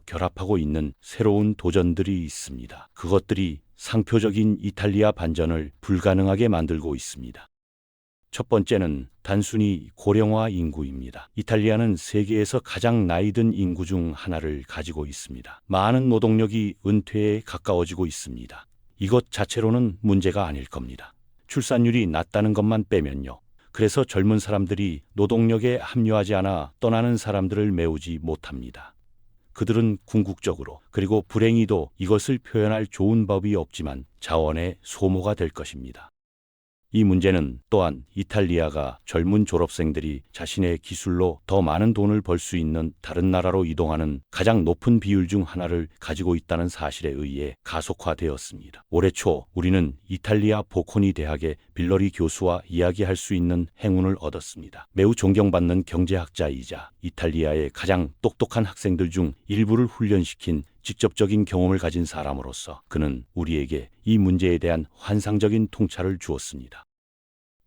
결합하고 있는 새로운 도전들이 있습니다. 그것들이 상표적인 이탈리아 반전을 불가능하게 만들고 있습니다. 첫 번째는 단순히 고령화 인구입니다. 이탈리아는 세계에서 가장 나이든 인구 중 하나를 가지고 있습니다. 많은 노동력이 은퇴에 가까워지고 있습니다. 이것 자체로는 문제가 아닐 겁니다. 출산율이 낮다는 것만 빼면요. 그래서 젊은 사람들이 노동력에 합류하지 않아 떠나는 사람들을 메우지 못합니다. 그들은 궁극적으로 그리고 불행히도 이것을 표현할 좋은 법이 없지만 자원의 소모가 될 것입니다. 이 문제는 또한 이탈리아가 젊은 졸업생들이 자신의 기술로 더 많은 돈을 벌 수 있는 다른 나라로 이동하는 가장 높은 비율 중 하나를 가지고 있다는 사실에 의해 가속화되었습니다. 올해 초 우리는 이탈리아 보코니 대학의 빌러리 교수와 이야기할 수 있는 행운을 얻었습니다. 매우 존경받는 경제학자이자 이탈리아의 가장 똑똑한 학생들 중 일부를 훈련시킨 직접적인 경험을 가진 사람으로서 그는 우리에게 이 문제에 대한 환상적인 통찰을 주었습니다.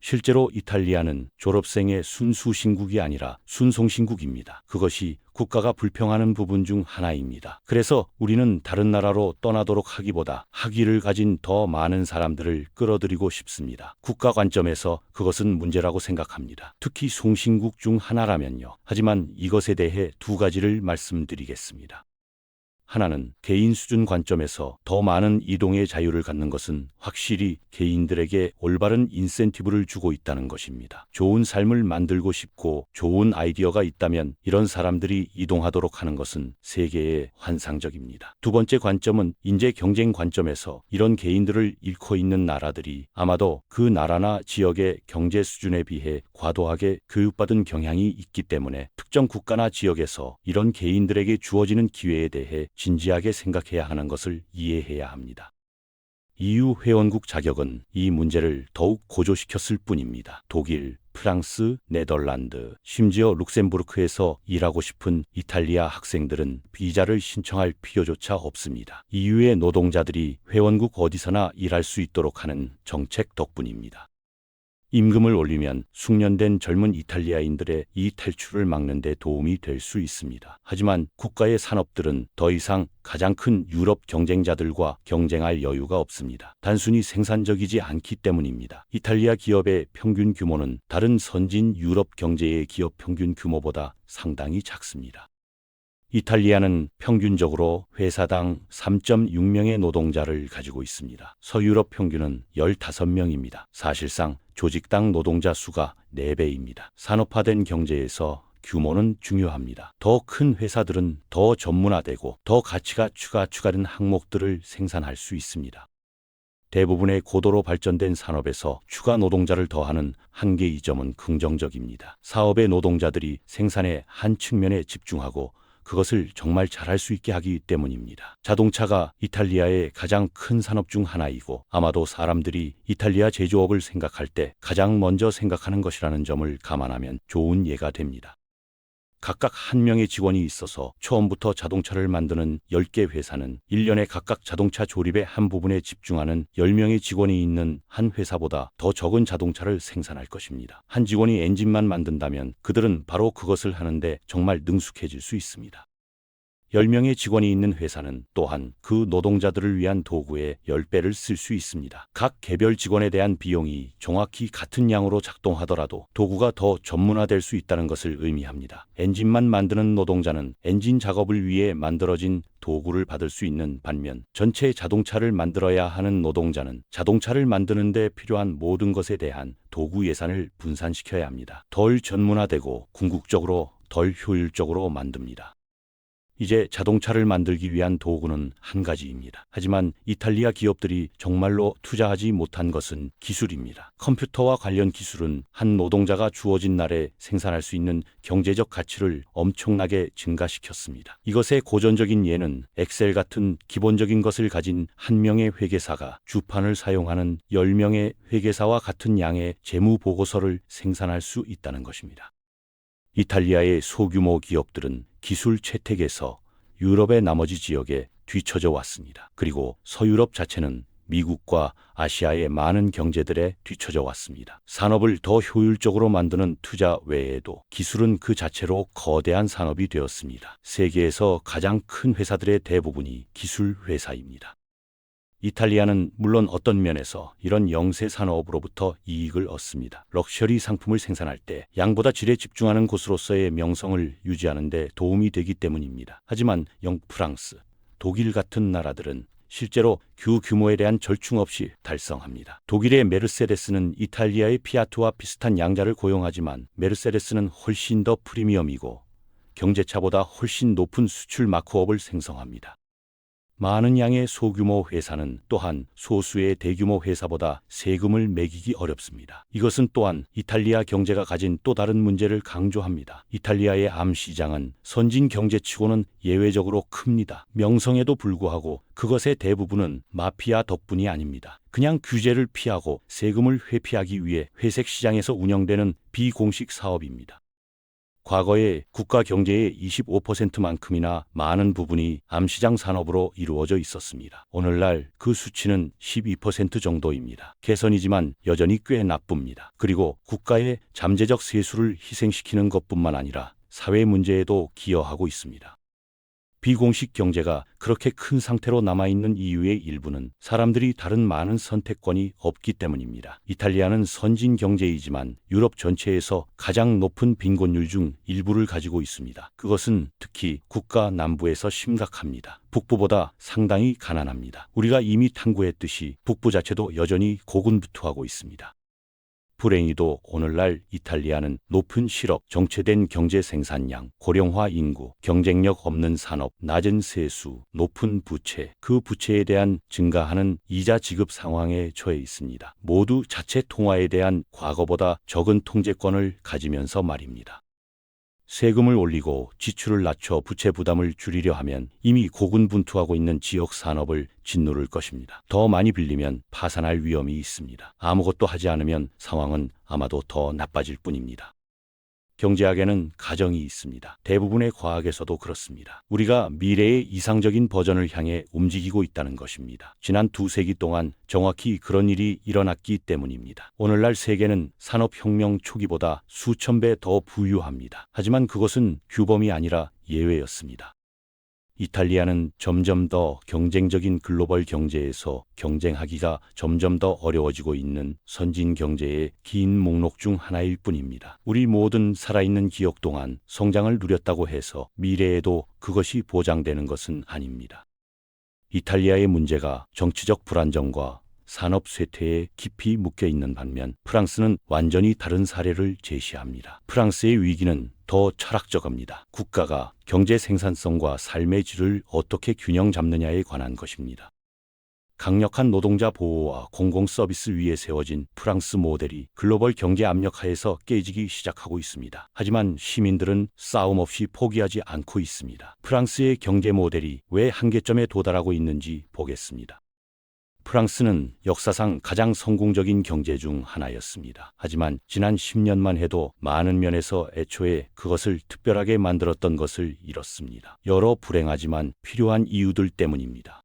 실제로 이탈리아는 졸업생의 순수 신국이 아니라 순송 신국입니다. 그것이 국가가 불평하는 부분 중 하나입니다. 그래서 우리는 다른 나라로 떠나도록 하기보다 학위를 가진 더 많은 사람들을 끌어들이고 싶습니다. 국가 관점에서 그것은 문제라고 생각합니다. 특히 송신국 중 하나라면요. 하지만 이것에 대해 두 가지를 말씀드리겠습니다. 하나는 개인 수준 관점에서 더 많은 이동의 자유를 갖는 것은 확실히 개인들에게 올바른 인센티브를 주고 있다는 것입니다. 좋은 삶을 만들고 싶고 좋은 아이디어가 있다면 이런 사람들이 이동하도록 하는 것은 세계에 환상적입니다. 두 번째 관점은 인재 경쟁 관점에서 이런 개인들을 잃고 있는 나라들이 아마도 그 나라나 지역의 경제 수준에 비해 과도하게 교육받은 경향이 있기 때문에 특정 국가나 지역에서 이런 개인들에게 주어지는 기회에 대해 진지하게 생각해야 하는 것을 이해해야 합니다. EU 회원국 자격은 이 문제를 더욱 고조시켰을 뿐입니다. 독일, 프랑스, 네덜란드, 심지어 룩셈부르크에서 일하고 싶은 이탈리아 학생들은 비자를 신청할 필요조차 없습니다. EU의 노동자들이 회원국 어디서나 일할 수 있도록 하는 정책 덕분입니다. 임금을 올리면 숙련된 젊은 이탈리아인들의 이 탈출을 막는 데 도움이 될 수 있습니다. 하지만 국가의 산업들은 더 이상 가장 큰 유럽 경쟁자들과 경쟁할 여유가 없습니다. 단순히 생산적이지 않기 때문입니다. 이탈리아 기업의 평균 규모는 다른 선진 유럽 경제의 기업 평균 규모보다 상당히 작습니다. 이탈리아는 평균적으로 회사당 3.6명의 노동자를 가지고 있습니다. 서유럽 평균은 15명입니다. 사실상 조직당 노동자 수가 4배입니다. 산업화된 경제에서 규모는 중요합니다. 더 큰 회사들은 더 전문화되고 더 가치가 추가된 항목들을 생산할 수 있습니다. 대부분의 고도로 발전된 산업에서 추가 노동자를 더하는 한계의 점은 긍정적입니다. 사업의 노동자들이 생산의 한 측면에 집중하고 그것을 정말 잘할 수 있게 하기 때문입니다. 자동차가 이탈리아의 가장 큰 산업 중 하나이고 아마도 사람들이 이탈리아 제조업을 생각할 때 가장 먼저 생각하는 것이라는 점을 감안하면 좋은 예가 됩니다. 각각 한 명의 직원이 있어서 처음부터 자동차를 만드는 10개 회사는 1년에 각각 자동차 조립의 한 부분에 집중하는 10명의 직원이 있는 한 회사보다 더 적은 자동차를 생산할 것입니다. 한 직원이 엔진만 만든다면 그들은 바로 그것을 하는데 정말 능숙해질 수 있습니다. 10명의 직원이 있는 회사는 또한 그 노동자들을 위한 도구의 10배를 쓸 수 있습니다. 각 개별 직원에 대한 비용이 정확히 같은 양으로 작동하더라도 도구가 더 전문화될 수 있다는 것을 의미합니다. 엔진만 만드는 노동자는 엔진 작업을 위해 만들어진 도구를 받을 수 있는 반면 전체 자동차를 만들어야 하는 노동자는 자동차를 만드는 데 필요한 모든 것에 대한 도구 예산을 분산시켜야 합니다. 덜 전문화되고 궁극적으로 덜 효율적으로 만듭니다. 이제 자동차를 만들기 위한 도구는 한 가지입니다. 하지만 이탈리아 기업들이 정말로 투자하지 못한 것은 기술입니다. 컴퓨터와 관련 기술은 한 노동자가 주어진 날에 생산할 수 있는 경제적 가치를 엄청나게 증가시켰습니다. 이것의 고전적인 예는 엑셀 같은 기본적인 것을 가진 한 명의 회계사가 주판을 사용하는 10명의 회계사와 같은 양의 재무 보고서를 생산할 수 있다는 것입니다. 이탈리아의 소규모 기업들은 기술 채택에서 유럽의 나머지 지역에 뒤처져 왔습니다. 그리고 서유럽 자체는 미국과 아시아의 많은 경제들에 뒤처져 왔습니다. 산업을 더 효율적으로 만드는 투자 외에도 기술은 그 자체로 거대한 산업이 되었습니다. 세계에서 가장 큰 회사들의 대부분이 기술 회사입니다. 이탈리아는 물론 어떤 면에서 이런 영세 산업으로부터 이익을 얻습니다. 럭셔리 상품을 생산할 때 양보다 질에 집중하는 곳으로서의 명성을 유지하는 데 도움이 되기 때문입니다. 하지만 프랑스, 독일 같은 나라들은 실제로 규모에 대한 절충 없이 달성합니다. 독일의 메르세데스는 이탈리아의 피아트와 비슷한 양자를 고용하지만 메르세데스는 훨씬 더 프리미엄이고 경제차보다 훨씬 높은 수출 마크업을 생성합니다. 많은 양의 소규모 회사는 또한 소수의 대규모 회사보다 세금을 매기기 어렵습니다. 이것은 또한 이탈리아 경제가 가진 또 다른 문제를 강조합니다. 이탈리아의 암 시장은 선진 경제치고는 예외적으로 큽니다. 명성에도 불구하고 그것의 대부분은 마피아 덕분이 아닙니다. 그냥 규제를 피하고 세금을 회피하기 위해 회색 시장에서 운영되는 비공식 사업입니다. 과거에 국가 경제의 25%만큼이나 많은 부분이 암시장 산업으로 이루어져 있었습니다. 오늘날 그 수치는 12% 정도입니다. 개선이지만 여전히 꽤 나쁩니다. 그리고 국가의 잠재적 세수를 희생시키는 것뿐만 아니라 사회 문제에도 기여하고 있습니다. 비공식 경제가 그렇게 큰 상태로 남아있는 이유의 일부는 사람들이 다른 많은 선택권이 없기 때문입니다. 이탈리아는 선진 경제이지만 유럽 전체에서 가장 높은 빈곤율 중 일부를 가지고 있습니다. 그것은 특히 국가 남부에서 심각합니다. 북부보다 상당히 가난합니다. 우리가 이미 탐구했듯이 북부 자체도 여전히 고군분투하고 있습니다. 불행히도 오늘날 이탈리아는 높은 실업, 정체된 경제 생산량, 고령화 인구, 경쟁력 없는 산업, 낮은 세수, 높은 부채, 그 부채에 대한 증가하는 이자 지급 상황에 처해 있습니다. 모두 자체 통화에 대한 과거보다 적은 통제권을 가지면서 말입니다. 세금을 올리고 지출을 낮춰 부채 부담을 줄이려 하면 이미 고군분투하고 있는 지역 산업을 짓누를 것입니다. 더 많이 빌리면 파산할 위험이 있습니다. 아무것도 하지 않으면 상황은 아마도 더 나빠질 뿐입니다. 경제학에는 가정이 있습니다. 대부분의 과학에서도 그렇습니다. 우리가 미래의 이상적인 버전을 향해 움직이고 있다는 것입니다. 지난 2세기 동안 정확히 그런 일이 일어났기 때문입니다. 오늘날 세계는 산업혁명 초기보다 수천 배 더 부유합니다. 하지만 그것은 규범이 아니라 예외였습니다. 이탈리아는 점점 더 경쟁적인 글로벌 경제에서 경쟁하기가 점점 더 어려워지고 있는 선진 경제의 긴 목록 중 하나일 뿐입니다. 우리 모든 살아있는 기억 동안 성장을 누렸다고 해서 미래에도 그것이 보장되는 것은 아닙니다. 이탈리아의 문제가 정치적 불안정과 산업 쇠퇴에 깊이 묶여 있는 반면 프랑스는 완전히 다른 사례를 제시합니다. 프랑스의 위기는 더 철학적입니다. 국가가 경제 생산성과 삶의 질을 어떻게 균형 잡느냐에 관한 것입니다. 강력한 노동자 보호와 공공 서비스 위에 세워진 프랑스 모델이 글로벌 경제 압력 하에서 깨지기 시작하고 있습니다. 하지만 시민들은 싸움 없이 포기하지 않고 있습니다. 프랑스의 경제 모델이 왜 한계점에 도달하고 있는지 보겠습니다. 프랑스는 역사상 가장 성공적인 경제 중 하나였습니다. 하지만 지난 10년만 해도 많은 면에서 애초에 그것을 특별하게 만들었던 것을 잃었습니다. 여러 불행하지만 필요한 이유들 때문입니다.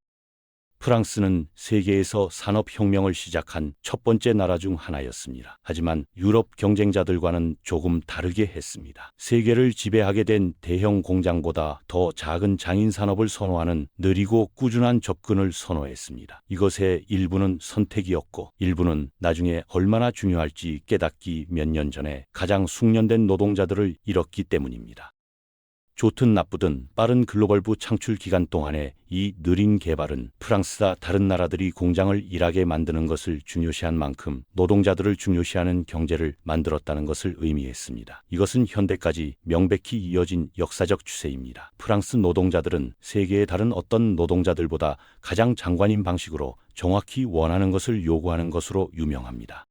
프랑스는 세계에서 산업혁명을 시작한 첫 번째 나라 중 하나였습니다. 하지만 유럽 경쟁자들과는 조금 다르게 했습니다. 세계를 지배하게 된 대형 공장보다 더 작은 장인 산업을 선호하는 느리고 꾸준한 접근을 선호했습니다. 이것의 일부는 선택이었고 일부는 나중에 얼마나 중요할지 깨닫기 몇 년 전에 가장 숙련된 노동자들을 잃었기 때문입니다. 좋든 나쁘든 빠른 글로벌부 창출 기간 동안에 이 느린 개발은 프랑스나 다른 나라들이 공장을 일하게 만드는 것을 중요시한 만큼 노동자들을 중요시하는 경제를 만들었다는 것을 의미했습니다. 이것은 현대까지 명백히 이어진 역사적 추세입니다. 프랑스 노동자들은 세계의 다른 어떤 노동자들보다 가장 장관인 방식으로 정확히 원하는 것을 요구하는 것으로 유명합니다.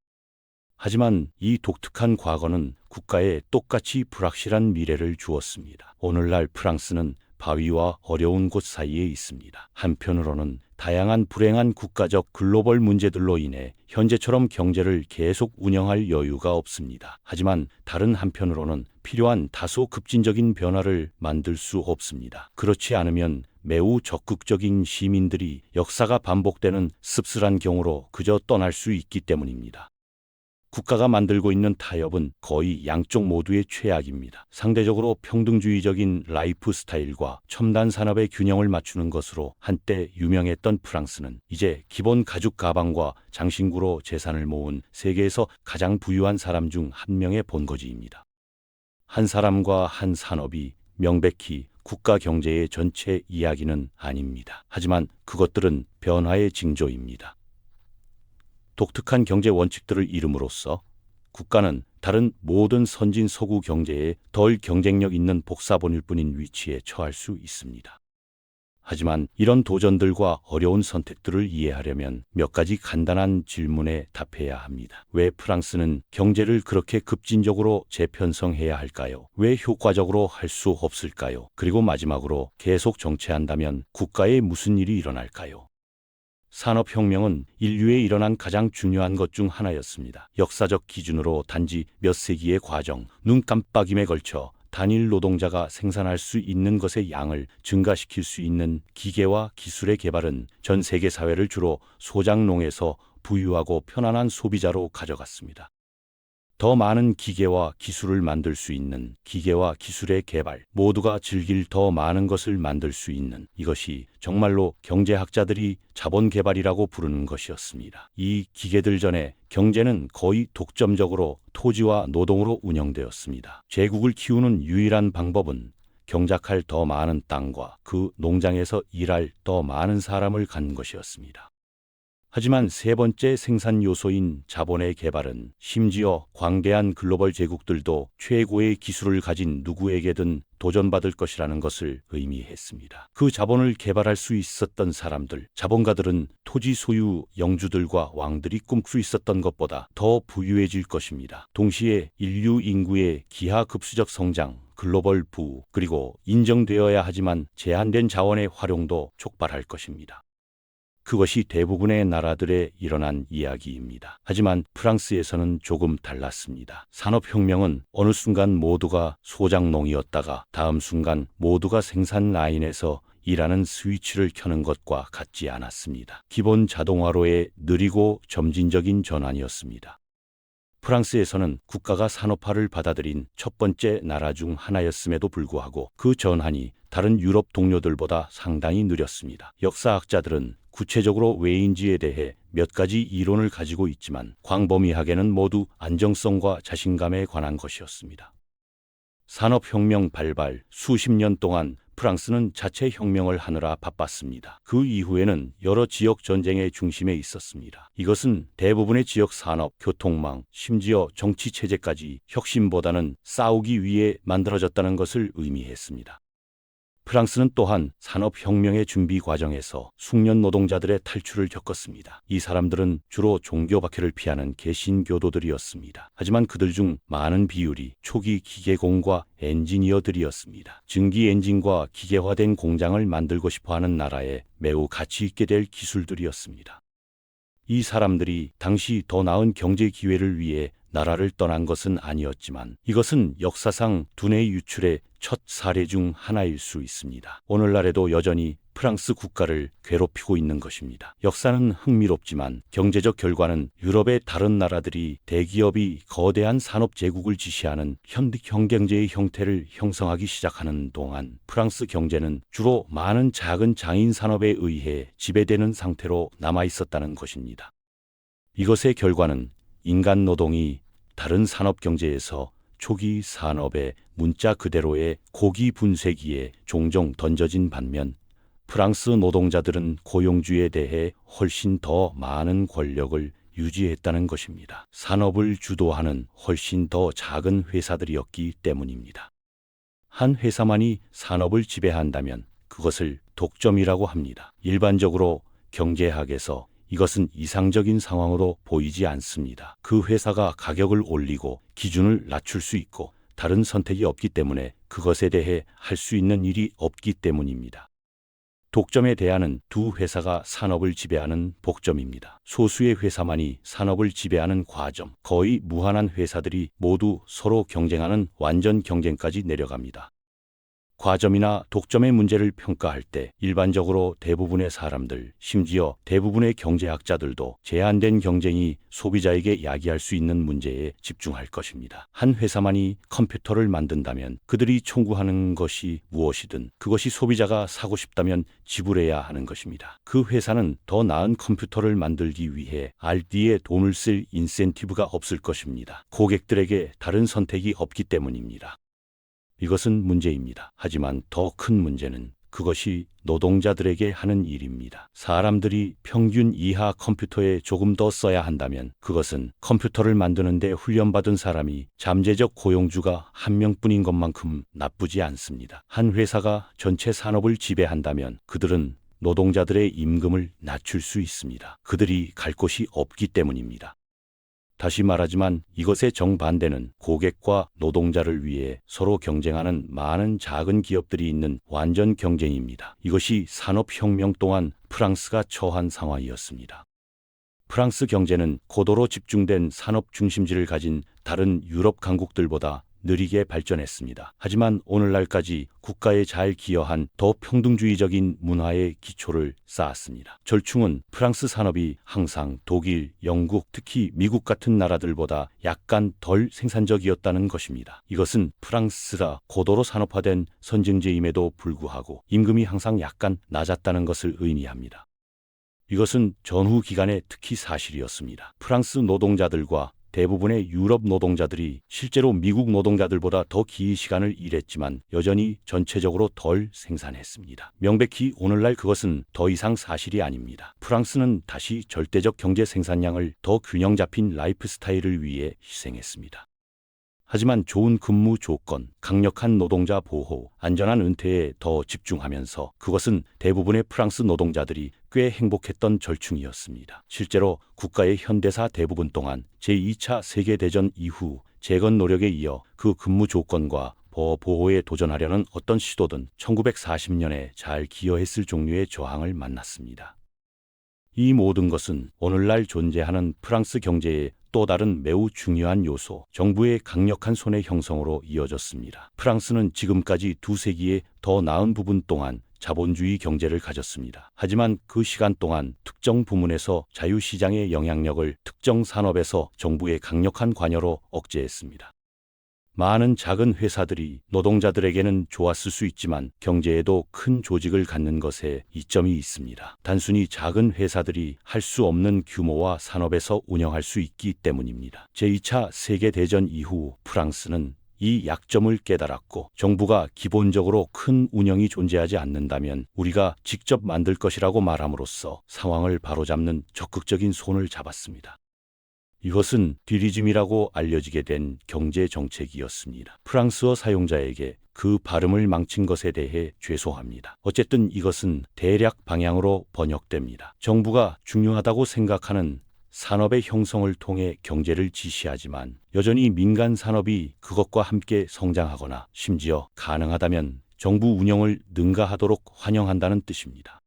하지만 이 독특한 과거는 국가에 똑같이 불확실한 미래를 주었습니다. 오늘날 프랑스는 바위와 어려운 곳 사이에 있습니다. 한편으로는 다양한 불행한 국가적 글로벌 문제들로 인해 현재처럼 경제를 계속 운영할 여유가 없습니다. 하지만 다른 한편으로는 필요한 다소 급진적인 변화를 만들 수 없습니다. 그렇지 않으면 매우 적극적인 시민들이 역사가 반복되는 씁쓸한 경우로 그저 떠날 수 있기 때문입니다. 국가가 만들고 있는 타협은 거의 양쪽 모두의 최악입니다. 상대적으로 평등주의적인 라이프 스타일과 첨단 산업의 균형을 맞추는 것으로 한때 유명했던 프랑스는 이제 기본 가죽 가방과 장신구로 재산을 모은 세계에서 가장 부유한 사람 중 한 명의 본거지입니다. 한 사람과 한 산업이 명백히 국가 경제의 전체 이야기는 아닙니다. 하지만 그것들은 변화의 징조입니다. 독특한 경제 원칙들을 이름으로써 국가는 다른 모든 선진 서구 경제에 덜 경쟁력 있는 복사본일 뿐인 위치에 처할 수 있습니다. 하지만 이런 도전들과 어려운 선택들을 이해하려면 몇 가지 간단한 질문에 답해야 합니다. 왜 프랑스는 경제를 그렇게 급진적으로 재편성해야 할까요? 왜 효과적으로 할 수 없을까요? 그리고 마지막으로 계속 정체한다면 국가에 무슨 일이 일어날까요? 산업혁명은 인류에 일어난 가장 중요한 것 중 하나였습니다. 역사적 기준으로 단지 몇 세기의 과정, 눈 깜빡임에 걸쳐 단일 노동자가 생산할 수 있는 것의 양을 증가시킬 수 있는 기계와 기술의 개발은 전 세계 사회를 주로 소작농에서 부유하고 편안한 소비자로 가져갔습니다. 더 많은 기계와 기술을 만들 수 있는 기계와 기술의 개발, 모두가 즐길 더 많은 것을 만들 수 있는 이것이 정말로 경제학자들이 자본 개발이라고 부르는 것이었습니다. 이 기계들 전에 경제는 거의 독점적으로 토지와 노동으로 운영되었습니다. 제국을 키우는 유일한 방법은 경작할 더 많은 땅과 그 농장에서 일할 더 많은 사람을 갖는 것이었습니다. 하지만 세 번째 생산 요소인 자본의 개발은 심지어 광대한 글로벌 제국들도 최고의 기술을 가진 누구에게든 도전받을 것이라는 것을 의미했습니다. 그 자본을 개발할 수 있었던 사람들, 자본가들은 토지 소유 영주들과 왕들이 꿈꿀 수 있었던 것보다 더 부유해질 것입니다. 동시에 인류 인구의 기하급수적 성장, 글로벌 부흥, 그리고 인정되어야 하지만 제한된 자원의 활용도 촉발할 것입니다. 그것이 대부분의 나라들에 일어난 이야기입니다. 하지만 프랑스에서는 조금 달랐습니다. 산업혁명은 어느 순간 모두가 소작농이었다가 다음 순간 모두가 생산 라인에서 일하는 스위치를 켜는 것과 같지 않았습니다. 기본 자동화로의 느리고 점진적인 전환이었습니다. 프랑스에서는 국가가 산업화를 받아들인 첫 번째 나라 중 하나였음에도 불구하고 그 전환이 다른 유럽 동료들보다 상당히 느렸습니다. 역사학자들은 구체적으로 왜인지에 대해 몇 가지 이론을 가지고 있지만 광범위하게는 모두 안정성과 자신감에 관한 것이었습니다. 산업혁명 발발 수십 년 동안 프랑스는 자체 혁명을 하느라 바빴습니다. 그 이후에는 여러 지역 전쟁의 중심에 있었습니다. 이것은 대부분의 지역 산업, 교통망, 심지어 정치 체제까지 혁신보다는 싸우기 위해 만들어졌다는 것을 의미했습니다. 프랑스는 또한 산업혁명의 준비 과정에서 숙련 노동자들의 탈출을 겪었습니다. 이 사람들은 주로 종교 박해를 피하는 개신교도들이었습니다. 하지만 그들 중 많은 비율이 초기 기계공과 엔지니어들이었습니다. 증기 엔진과 기계화된 공장을 만들고 싶어하는 나라에 매우 가치 있게 될 기술들이었습니다. 이 사람들이 당시 더 나은 경제 기회를 위해 나라를 떠난 것은 아니었지만 이것은 역사상 두뇌 유출의 첫 사례 중 하나일 수 있습니다. 오늘날에도 여전히 프랑스 국가를 괴롭히고 있는 것입니다. 역사는 흥미롭지만 경제적 결과는 유럽의 다른 나라들이 대기업이 거대한 산업 제국을 지시하는 현대형 경제의 형태를 형성하기 시작하는 동안 프랑스 경제는 주로 많은 작은 장인 산업에 의해 지배되는 상태로 남아 있었다는 것입니다. 이것의 결과는 인간 노동이 다른 산업 경제에서 초기 산업의 문자 그대로의 고기 분쇄기에 종종 던져진 반면 프랑스 노동자들은 고용주에 대해 훨씬 더 많은 권력을 유지했다는 것입니다. 산업을 주도하는 훨씬 더 작은 회사들이었기 때문입니다. 한 회사만이 산업을 지배한다면 그것을 독점이라고 합니다. 일반적으로 경제학에서 이것은 이상적인 상황으로 보이지 않습니다. 그 회사가 가격을 올리고 기준을 낮출 수 있고 다른 선택이 없기 때문에 그것에 대해 할 수 있는 일이 없기 때문입니다. 독점에 대하는 두 회사가 산업을 지배하는 복점입니다. 소수의 회사만이 산업을 지배하는 과점, 거의 무한한 회사들이 모두 서로 경쟁하는 완전 경쟁까지 내려갑니다. 과점이나 독점의 문제를 평가할 때 일반적으로 대부분의 사람들, 심지어 대부분의 경제학자들도 제한된 경쟁이 소비자에게 야기할 수 있는 문제에 집중할 것입니다. 한 회사만이 컴퓨터를 만든다면 그들이 청구하는 것이 무엇이든 그것이 소비자가 사고 싶다면 지불해야 하는 것입니다. 그 회사는 더 나은 컴퓨터를 만들기 위해 R&D에 돈을 쓸 인센티브가 없을 것입니다. 고객들에게 다른 선택이 없기 때문입니다. 이것은 문제입니다. 하지만 더 큰 문제는 그것이 노동자들에게 하는 일입니다. 사람들이 평균 이하 컴퓨터에 조금 더 써야 한다면 그것은 컴퓨터를 만드는데 훈련받은 사람이 잠재적 고용주가 한 명뿐인 것만큼 나쁘지 않습니다. 한 회사가 전체 산업을 지배한다면 그들은 노동자들의 임금을 낮출 수 있습니다. 그들이 갈 곳이 없기 때문입니다. 다시 말하지만 이것의 정반대는 고객과 노동자를 위해 서로 경쟁하는 많은 작은 기업들이 있는 완전 경쟁입니다. 이것이 산업혁명 동안 프랑스가 처한 상황이었습니다. 프랑스 경제는 고도로 집중된 산업 중심지를 가진 다른 유럽 강국들보다 느리게 발전했습니다. 하지만 오늘날까지 국가에 잘 기여한 더 평등주의적인 문화의 기초를 쌓았습니다. 절충은 프랑스 산업이 항상 독일, 영국, 특히 미국 같은 나라들보다 약간 덜 생산적이었다는 것입니다. 이것은 프랑스가 고도로 산업화된 선진제임에도 불구하고 임금이 항상 약간 낮았다는 것을 의미합니다. 이것은 전후 기간에 특히 사실이었습니다. 프랑스 노동자들과 대부분의 유럽 노동자들이 실제로 미국 노동자들보다 더 긴 시간을 일했지만 여전히 전체적으로 덜 생산했습니다. 명백히 오늘날 그것은 더 이상 사실이 아닙니다. 프랑스는 다시 절대적 경제 생산량을 더 균형 잡힌 라이프 스타일을 위해 희생했습니다. 하지만 좋은 근무 조건, 강력한 노동자 보호, 안전한 은퇴에 더 집중하면서 그것은 대부분의 프랑스 노동자들이 꽤 행복했던 절충이었습니다. 실제로 국가의 현대사 대부분 동안 제2차 세계대전 이후 재건 노력에 이어 그 근무 조건과 보호에 도전하려는 어떤 시도든 1940년에 잘 기여했을 종류의 저항을 만났습니다. 이 모든 것은 오늘날 존재하는 프랑스 경제의 또 다른 매우 중요한 요소, 정부의 강력한 손의 형성으로 이어졌습니다. 프랑스는 지금까지 2세기에 더 나은 부분 동안 자본주의 경제를 가졌습니다. 하지만 그 시간 동안 특정 부문에서 자유시장의 영향력을 특정 산업에서 정부의 강력한 관여로 억제했습니다. 많은 작은 회사들이 노동자들에게는 좋았을 수 있지만 경제에도 큰 조직을 갖는 것에 이점이 있습니다. 단순히 작은 회사들이 할 수 없는 규모와 산업에서 운영할 수 있기 때문입니다. 제2차 세계대전 이후 프랑스는 이 약점을 깨달았고 정부가 기본적으로 큰 운영이 존재하지 않는다면 우리가 직접 만들 것이라고 말함으로써 상황을 바로잡는 적극적인 손을 잡았습니다. 이것은 뒤리즘이라고 알려지게 된 경제 정책이었습니다. 프랑스어 사용자에게 그 발음을 망친 것에 대해 죄송합니다. 어쨌든 이것은 대략 방향으로 번역됩니다. 정부가 중요하다고 생각하는 산업의 형성을 통해 경제를 지시하지만 여전히 민간 산업이 그것과 함께 성장하거나 심지어 가능하다면 정부 운영을 능가하도록 환영한다는 뜻입니다.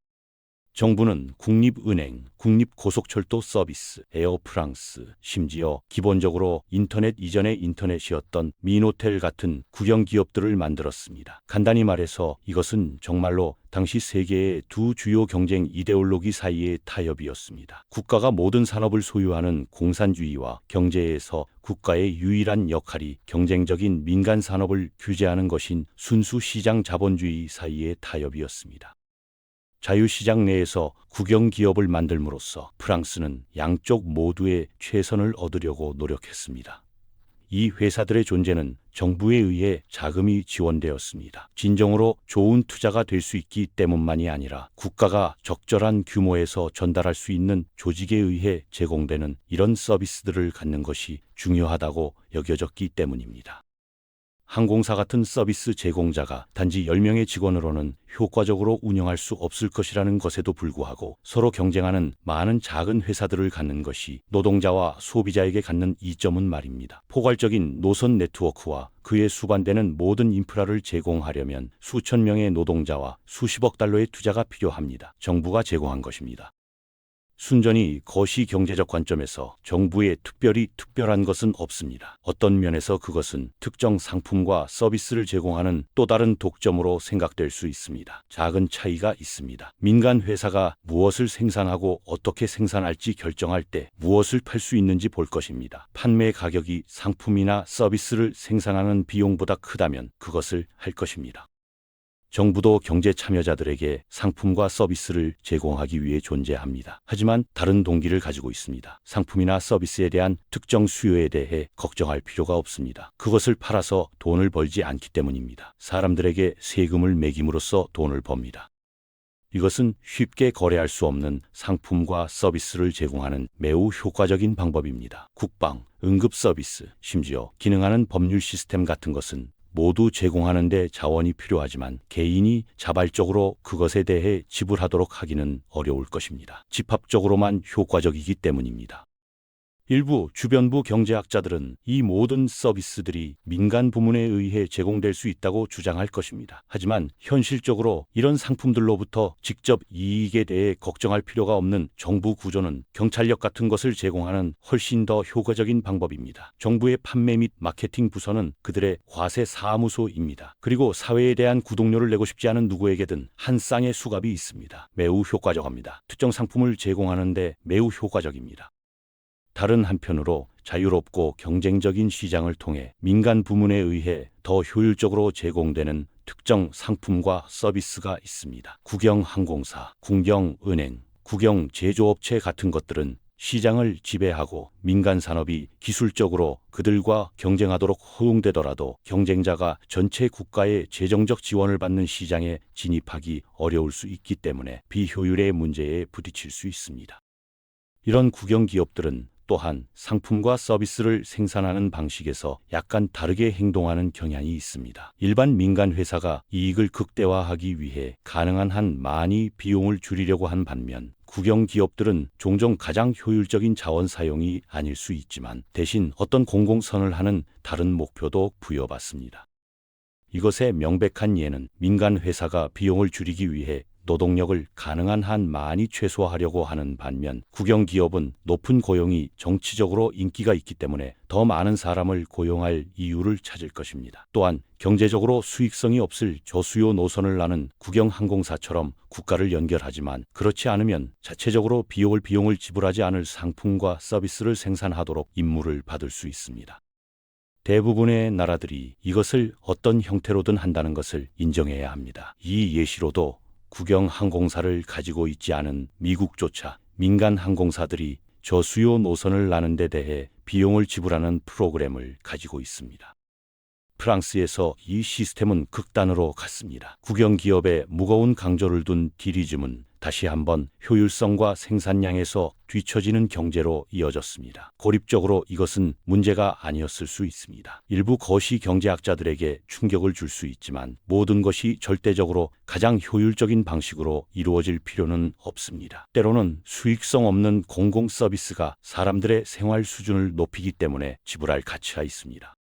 정부는 국립은행, 국립고속철도 서비스, 에어프랑스, 심지어 기본적으로 인터넷 이전의 인터넷이었던 미노텔 같은 국영 기업들을 만들었습니다. 간단히 말해서 이것은 정말로 당시 세계의 두 주요 경쟁 이데올로기 사이의 타협이었습니다. 국가가 모든 산업을 소유하는 공산주의와 경제에서 국가의 유일한 역할이 경쟁적인 민간 산업을 규제하는 것인 순수 시장 자본주의 사이의 타협이었습니다. 자유시장 내에서 국영 기업을 만들므로써 프랑스는 양쪽 모두의 최선을 얻으려고 노력했습니다. 이 회사들의 존재는 정부에 의해 자금이 지원되었습니다. 진정으로 좋은 투자가 될 수 있기 때문만이 아니라 국가가 적절한 규모에서 전달할 수 있는 조직에 의해 제공되는 이런 서비스들을 갖는 것이 중요하다고 여겨졌기 때문입니다. 항공사 같은 서비스 제공자가 단지 10명의 직원으로는 효과적으로 운영할 수 없을 것이라는 것에도 불구하고 서로 경쟁하는 많은 작은 회사들을 갖는 것이 노동자와 소비자에게 갖는 이점은 말입니다. 포괄적인 노선 네트워크와 그에 수반되는 모든 인프라를 제공하려면 수천 명의 노동자와 수십억 달러의 투자가 필요합니다. 정부가 제공한 것입니다. 순전히 거시 경제적 관점에서 정부에 특별히 특별한 것은 없습니다. 어떤 면에서 그것은 특정 상품과 서비스를 제공하는 또 다른 독점으로 생각될 수 있습니다. 작은 차이가 있습니다. 민간 회사가 무엇을 생산하고 어떻게 생산할지 결정할 때 무엇을 팔 수 있는지 볼 것입니다. 판매 가격이 상품이나 서비스를 생산하는 비용보다 크다면 그것을 할 것입니다. 정부도 경제 참여자들에게 상품과 서비스를 제공하기 위해 존재합니다. 하지만 다른 동기를 가지고 있습니다. 상품이나 서비스에 대한 특정 수요에 대해 걱정할 필요가 없습니다. 그것을 팔아서 돈을 벌지 않기 때문입니다. 사람들에게 세금을 매김으로써 돈을 법니다. 이것은 쉽게 거래할 수 없는 상품과 서비스를 제공하는 매우 효과적인 방법입니다. 국방, 응급 서비스, 심지어 기능하는 법률 시스템 같은 것은 모두 제공하는 데 자원이 필요하지만 개인이 자발적으로 그것에 대해 지불하도록 하기는 어려울 것입니다. 집합적으로만 효과적이기 때문입니다. 일부 주변부 경제학자들은 이 모든 서비스들이 민간 부문에 의해 제공될 수 있다고 주장할 것입니다. 하지만 현실적으로 이런 상품들로부터 직접 이익에 대해 걱정할 필요가 없는 정부 구조는 경찰력 같은 것을 제공하는 훨씬 더 효과적인 방법입니다. 정부의 판매 및 마케팅 부서는 그들의 과세 사무소입니다. 그리고 사회에 대한 구독료를 내고 싶지 않은 누구에게든 한 쌍의 수갑이 있습니다. 매우 효과적합니다. 특정 상품을 제공하는 데 매우 효과적입니다. 다른 한편으로 자유롭고 경쟁적인 시장을 통해 민간 부문에 의해 더 효율적으로 제공되는 특정 상품과 서비스가 있습니다. 국영항공사, 국영은행, 국영제조업체 같은 것들은 시장을 지배하고 민간 산업이 기술적으로 그들과 경쟁하도록 허용되더라도 경쟁자가 전체 국가의 재정적 지원을 받는 시장에 진입하기 어려울 수 있기 때문에 비효율의 문제에 부딪힐 수 있습니다. 이런 국영기업들은 또한 상품과 서비스를 생산하는 방식에서 약간 다르게 행동하는 경향이 있습니다. 일반 민간 회사가 이익을 극대화하기 위해 가능한 한 많이 비용을 줄이려고 한 반면 국영기업들은 종종 가장 효율적인 자원 사용이 아닐 수 있지만 대신 어떤 공공선을 하는 다른 목표도 부여받습니다. 이것의 명백한 예는 민간 회사가 비용을 줄이기 위해 노동력을 가능한 한 많이 최소화하려고 하는 반면 국영기업은 높은 고용이 정치적으로 인기가 있기 때문에 더 많은 사람을 고용할 이유를 찾을 것입니다. 또한 경제적으로 수익성이 없을 저수요 노선을 나는 국영항공사처럼 국가를 연결하지만 그렇지 않으면 자체적으로 비용을 지불하지 않을 상품과 서비스를 생산하도록 임무를 받을 수 있습니다. 대부분의 나라들이 이것을 어떤 형태로든 한다는 것을 인정해야 합니다. 이 예시로도 국영항공사를 가지고 있지 않은 미국조차 민간 항공사들이 저수요 노선을 나는 데 대해 비용을 지불하는 프로그램을 가지고 있습니다. 프랑스에서 이 시스템은 극단으로 갔습니다. 국영기업에 무거운 강조를 둔 디리즘은 다시 한번 효율성과 생산량에서 뒤처지는 경제로 이어졌습니다. 고립적으로 이것은 문제가 아니었을 수 있습니다. 일부 거시 경제학자들에게 충격을 줄 수 있지만 모든 것이 절대적으로 가장 효율적인 방식으로 이루어질 필요는 없습니다. 때로는 수익성 없는 공공 서비스가 사람들의 생활 수준을 높이기 때문에 지불할 가치가 있습니다.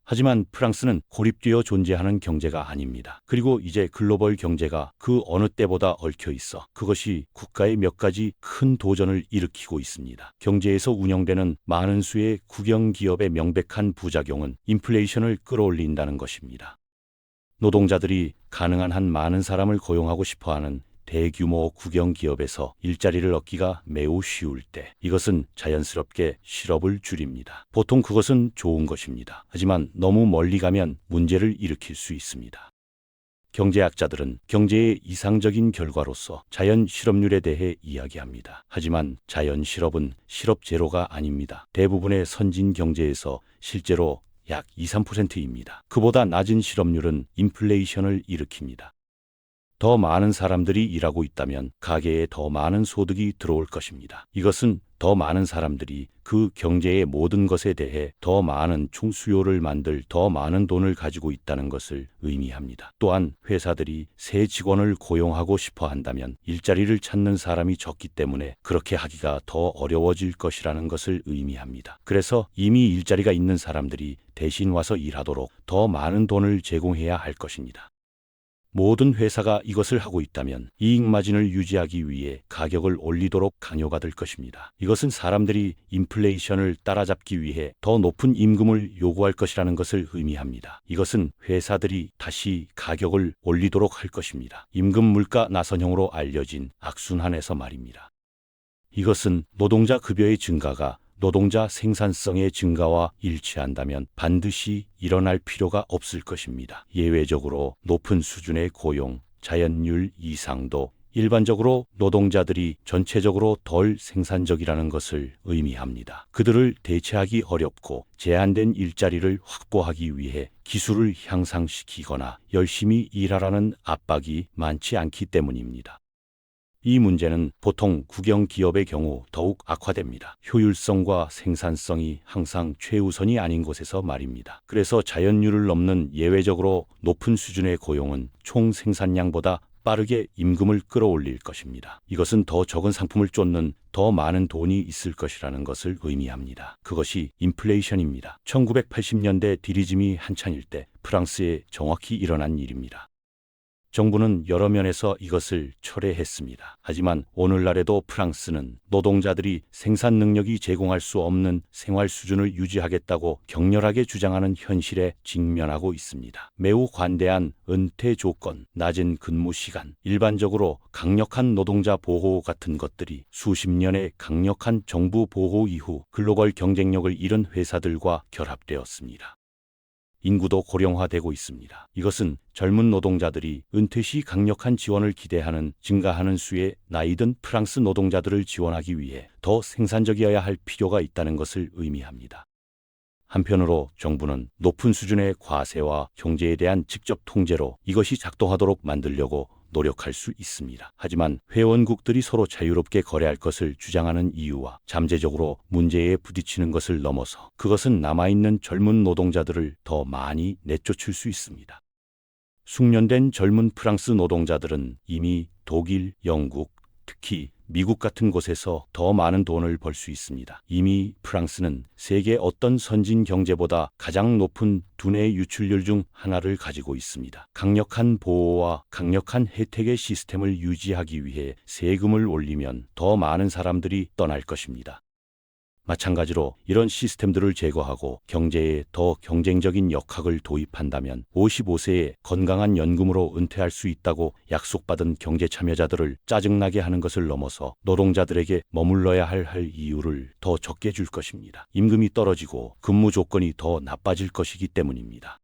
하지만 프랑스는 고립되어 존재하는 경제가 아닙니다. 그리고 이제 글로벌 경제가 그 어느 때보다 얽혀 있어 그것이 국가의 몇 가지 큰 도전을 일으키고 있습니다. 경제에서 운영되는 많은 수의 국영기업의 명백한 부작용은 인플레이션을 끌어올린다는 것입니다. 노동자들이 가능한 한 많은 사람을 고용하고 싶어하는 대규모 국영기업에서 일자리를 얻기가 매우 쉬울 때 이것은 자연스럽게 실업을 줄입니다. 보통 그것은 좋은 것입니다. 하지만 너무 멀리 가면 문제를 일으킬 수 있습니다. 경제학자들은 경제의 이상적인 결과로서 자연 실업률에 대해 이야기합니다. 하지만 자연 실업은 실업 제로가 아닙니다. 대부분의 선진 경제에서 실제로 약 2~3%입니다. 그보다 낮은 실업률은 인플레이션을 일으킵니다. 더 많은 사람들이 일하고 있다면 가계에 더 많은 소득이 들어올 것입니다. 이것은 더 많은 사람들이 그 경제의 모든 것에 대해 더 많은 총수요를 만들 더 많은 돈을 가지고 있다는 것을 의미합니다. 또한 회사들이 새 직원을 고용하고 싶어 한다면 일자리를 찾는 사람이 적기 때문에 그렇게 하기가 더 어려워질 것이라는 것을 의미합니다. 그래서 이미 일자리가 있는 사람들이 대신 와서 일하도록 더 많은 돈을 제공해야 할 것입니다. 모든 회사가 이것을 하고 있다면 이익 마진을 유지하기 위해 가격을 올리도록 강요가 될 것입니다. 이것은 사람들이 인플레이션을 따라잡기 위해 더 높은 임금을 요구할 것이라는 것을 의미합니다. 이것은 회사들이 다시 가격을 올리도록 할 것입니다. 임금 물가 나선형으로 알려진 악순환에서 말입니다. 이것은 노동자 급여의 증가가 노동자 생산성의 증가와 일치한다면 반드시 일어날 필요가 없을 것입니다. 예외적으로 높은 수준의 고용, 자연률 이상도 일반적으로 노동자들이 전체적으로 덜 생산적이라는 것을 의미합니다. 그들을 대체하기 어렵고 제한된 일자리를 확보하기 위해 기술을 향상시키거나 열심히 일하라는 압박이 많지 않기 때문입니다. 이 문제는 보통 국영 기업의 경우 더욱 악화됩니다. 효율성과 생산성이 항상 최우선이 아닌 곳에서 말입니다. 그래서 자연률을 넘는 예외적으로 높은 수준의 고용은 총 생산량보다 빠르게 임금을 끌어올릴 것입니다. 이것은 더 적은 상품을 쫓는 더 많은 돈이 있을 것이라는 것을 의미합니다. 그것이 인플레이션입니다. 1980년대 디리즘이 한창일 때 프랑스에 정확히 일어난 일입니다. 정부는 여러 면에서 이것을 철회했습니다. 하지만 오늘날에도 프랑스는 노동자들이 생산 능력이 제공할 수 없는 생활 수준을 유지하겠다고 격렬하게 주장하는 현실에 직면하고 있습니다. 매우 관대한 은퇴 조건, 낮은 근무 시간, 일반적으로 강력한 노동자 보호 같은 것들이 수십 년의 강력한 정부 보호 이후 글로벌 경쟁력을 잃은 회사들과 결합되었습니다. 인구도 고령화되고 있습니다. 이것은 젊은 노동자들이 은퇴 시 강력한 지원을 기대하는 증가하는 수의 나이든 프랑스 노동자들을 지원하기 위해 더 생산적이어야 할 필요가 있다는 것을 의미합니다. 한편으로 정부는 높은 수준의 과세와 경제에 대한 직접 통제로 이것이 작동하도록 만들려고 노력할 수 있습니다. 하지만 회원국들이 서로 자유롭게 거래할 것을 주장하는 이유와 잠재적으로 문제에 부딪히는 것을 넘어서 그것은 남아있는 젊은 노동자들을 더 많이 내쫓을 수 있습니다. 숙련된 젊은 프랑스 노동자들은 이미 독일, 영국, 특히 미국 같은 곳에서 더 많은 돈을 벌 수 있습니다. 이미 프랑스는 세계 어떤 선진 경제보다 가장 높은 두뇌 유출률 중 하나를 가지고 있습니다. 강력한 보호와 강력한 혜택의 시스템을 유지하기 위해 세금을 올리면 더 많은 사람들이 떠날 것입니다. 마찬가지로 이런 시스템들을 제거하고 경제에 더 경쟁적인 역학을 도입한다면 55세에 건강한 연금으로 은퇴할 수 있다고 약속받은 경제 참여자들을 짜증나게 하는 것을 넘어서 노동자들에게 머물러야 할 이유를 더 적게 줄 것입니다. 임금이 떨어지고 근무 조건이 더 나빠질 것이기 때문입니다.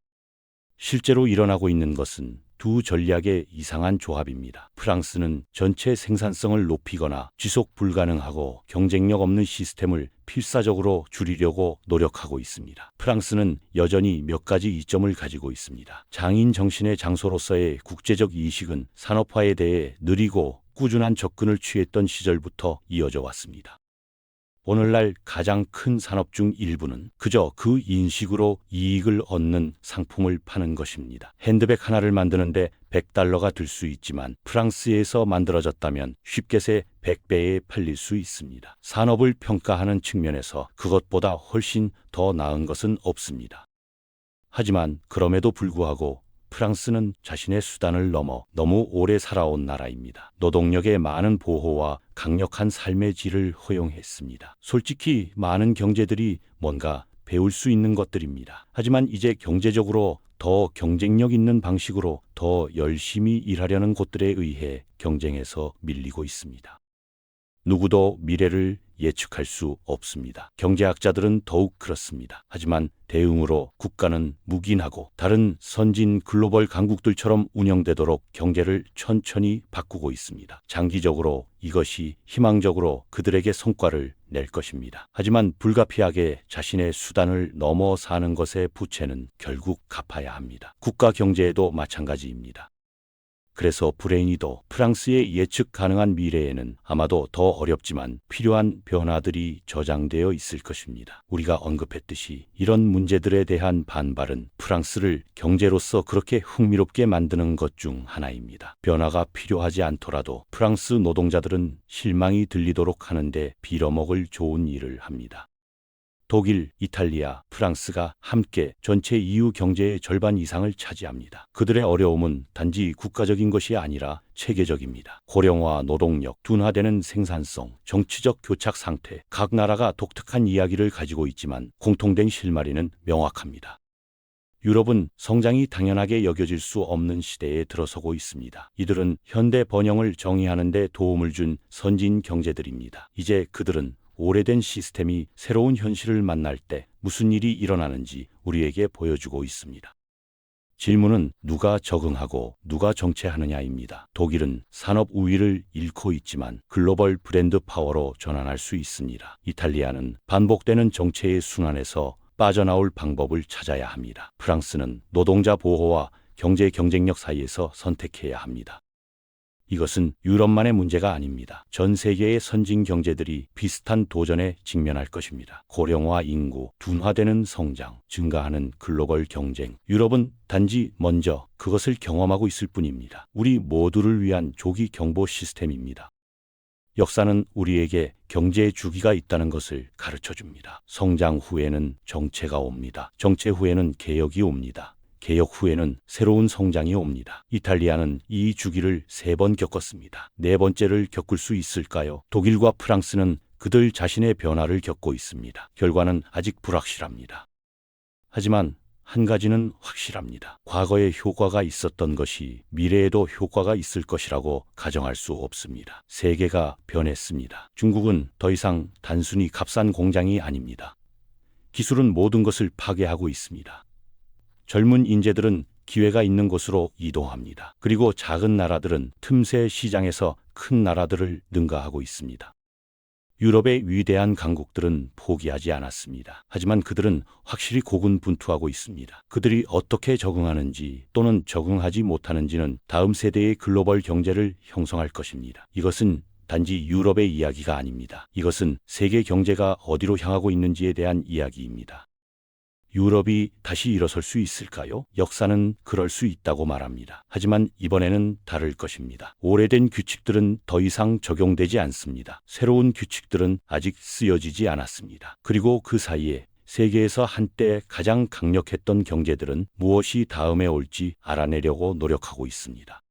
실제로 일어나고 있는 것은 두 전략의 이상한 조합입니다. 프랑스는 전체 생산성을 높이거나 지속 불가능하고 경쟁력 없는 시스템을 필사적으로 줄이려고 노력하고 있습니다. 프랑스는 여전히 몇 가지 이점을 가지고 있습니다. 장인 정신의 장소로서의 국제적 이식은 산업화에 대해 느리고 꾸준한 접근을 취했던 시절부터 이어져 왔습니다. 오늘날 가장 큰 산업 중 일부는 그저 그 인식으로 이익을 얻는 상품을 파는 것입니다. 핸드백 하나를 만드는데 $100가 들 수 있지만 프랑스에서 만들어졌다면 쉽게 세 100배에 팔릴 수 있습니다. 산업을 평가하는 측면에서 그것보다 훨씬 더 나은 것은 없습니다. 하지만 그럼에도 불구하고 프랑스는 자신의 수단을 넘어 너무 오래 살아온 나라입니다. 노동력의 많은 보호와 강력한 삶의 질을 허용했습니다. 솔직히 많은 경제들이 뭔가 배울 수 있는 것들입니다. 하지만 이제 경제적으로 더 경쟁력 있는 방식으로 더 열심히 일하려는 곳들에 의해 경쟁에서 밀리고 있습니다. 누구도 미래를 예측할 수 없습니다. 경제학자들은 더욱 그렇습니다. 하지만 대응으로 국가는 묵인하고 다른 선진 글로벌 강국들처럼 운영되도록 경제를 천천히 바꾸고 있습니다. 장기적으로 이것이 희망적으로 그들에게 성과를 낼 것입니다. 하지만 불가피하게 자신의 수단을 넘어 사는 것의 부채는 결국 갚아야 합니다. 국가 경제에도 마찬가지입니다. 그래서 브레인이도 프랑스의 예측 가능한 미래에는 아마도 더 어렵지만 필요한 변화들이 저장되어 있을 것입니다. 우리가 언급했듯이 이런 문제들에 대한 반발은 프랑스를 경제로서 그렇게 흥미롭게 만드는 것 중 하나입니다. 변화가 필요하지 않더라도 프랑스 노동자들은 실망이 들리도록 하는데 빌어먹을 좋은 일을 합니다. 독일, 이탈리아, 프랑스가 함께 전체 EU 경제의 절반 이상을 차지합니다. 그들의 어려움은 단지 국가적인 것이 아니라 체계적입니다. 고령화, 노동력, 둔화되는 생산성, 정치적 교착 상태, 각 나라가 독특한 이야기를 가지고 있지만 공통된 실마리는 명확합니다. 유럽은 성장이 당연하게 여겨질 수 없는 시대에 들어서고 있습니다. 이들은 현대 번영을 정의하는 데 도움을 준 선진 경제들입니다. 이제 그들은 오래된 시스템이 새로운 현실을 만날 때 무슨 일이 일어나는지 우리에게 보여주고 있습니다. 질문은 누가 적응하고 누가 정체하느냐입니다. 독일은 산업 우위를 잃고 있지만 글로벌 브랜드 파워로 전환할 수 있습니다. 이탈리아는 반복되는 정체의 순환에서 빠져나올 방법을 찾아야 합니다. 프랑스는 노동자 보호와 경제 경쟁력 사이에서 선택해야 합니다. 이것은 유럽만의 문제가 아닙니다. 전 세계의 선진 경제들이 비슷한 도전에 직면할 것입니다. 고령화 인구, 둔화되는 성장, 증가하는 글로벌 경쟁. 유럽은 단지 먼저 그것을 경험하고 있을 뿐입니다. 우리 모두를 위한 조기 경보 시스템입니다. 역사는 우리에게 경제의 주기가 있다는 것을 가르쳐 줍니다. 성장 후에는 정체가 옵니다. 정체 후에는 개혁이 옵니다. 개혁 후에는 새로운 성장이 옵니다. 이탈리아는 이 주기를 3번 겪었습니다. 4번째를 겪을 수 있을까요? 독일과 프랑스는 그들 자신의 변화를 겪고 있습니다. 결과는 아직 불확실합니다. 하지만 한 가지는 확실합니다. 과거에 효과가 있었던 것이 미래에도 효과가 있을 것이라고 가정할 수 없습니다. 세계가 변했습니다. 중국은 더 이상 단순히 값싼 공장이 아닙니다. 기술은 모든 것을 파괴하고 있습니다. 젊은 인재들은 기회가 있는 곳으로 이동합니다. 그리고 작은 나라들은 틈새 시장에서 큰 나라들을 능가하고 있습니다. 유럽의 위대한 강국들은 포기하지 않았습니다. 하지만 그들은 확실히 고군분투하고 있습니다. 그들이 어떻게 적응하는지 또는 적응하지 못하는지는 다음 세대의 글로벌 경제를 형성할 것입니다. 이것은 단지 유럽의 이야기가 아닙니다. 이것은 세계 경제가 어디로 향하고 있는지에 대한 이야기입니다. 유럽이 다시 일어설 수 있을까요? 역사는 그럴 수 있다고 말합니다. 하지만 이번에는 다를 것입니다. 오래된 규칙들은 더 이상 적용되지 않습니다. 새로운 규칙들은 아직 쓰여지지 않았습니다. 그리고 그 사이에 세계에서 한때 가장 강력했던 경제들은 무엇이 다음에 올지 알아내려고 노력하고 있습니다.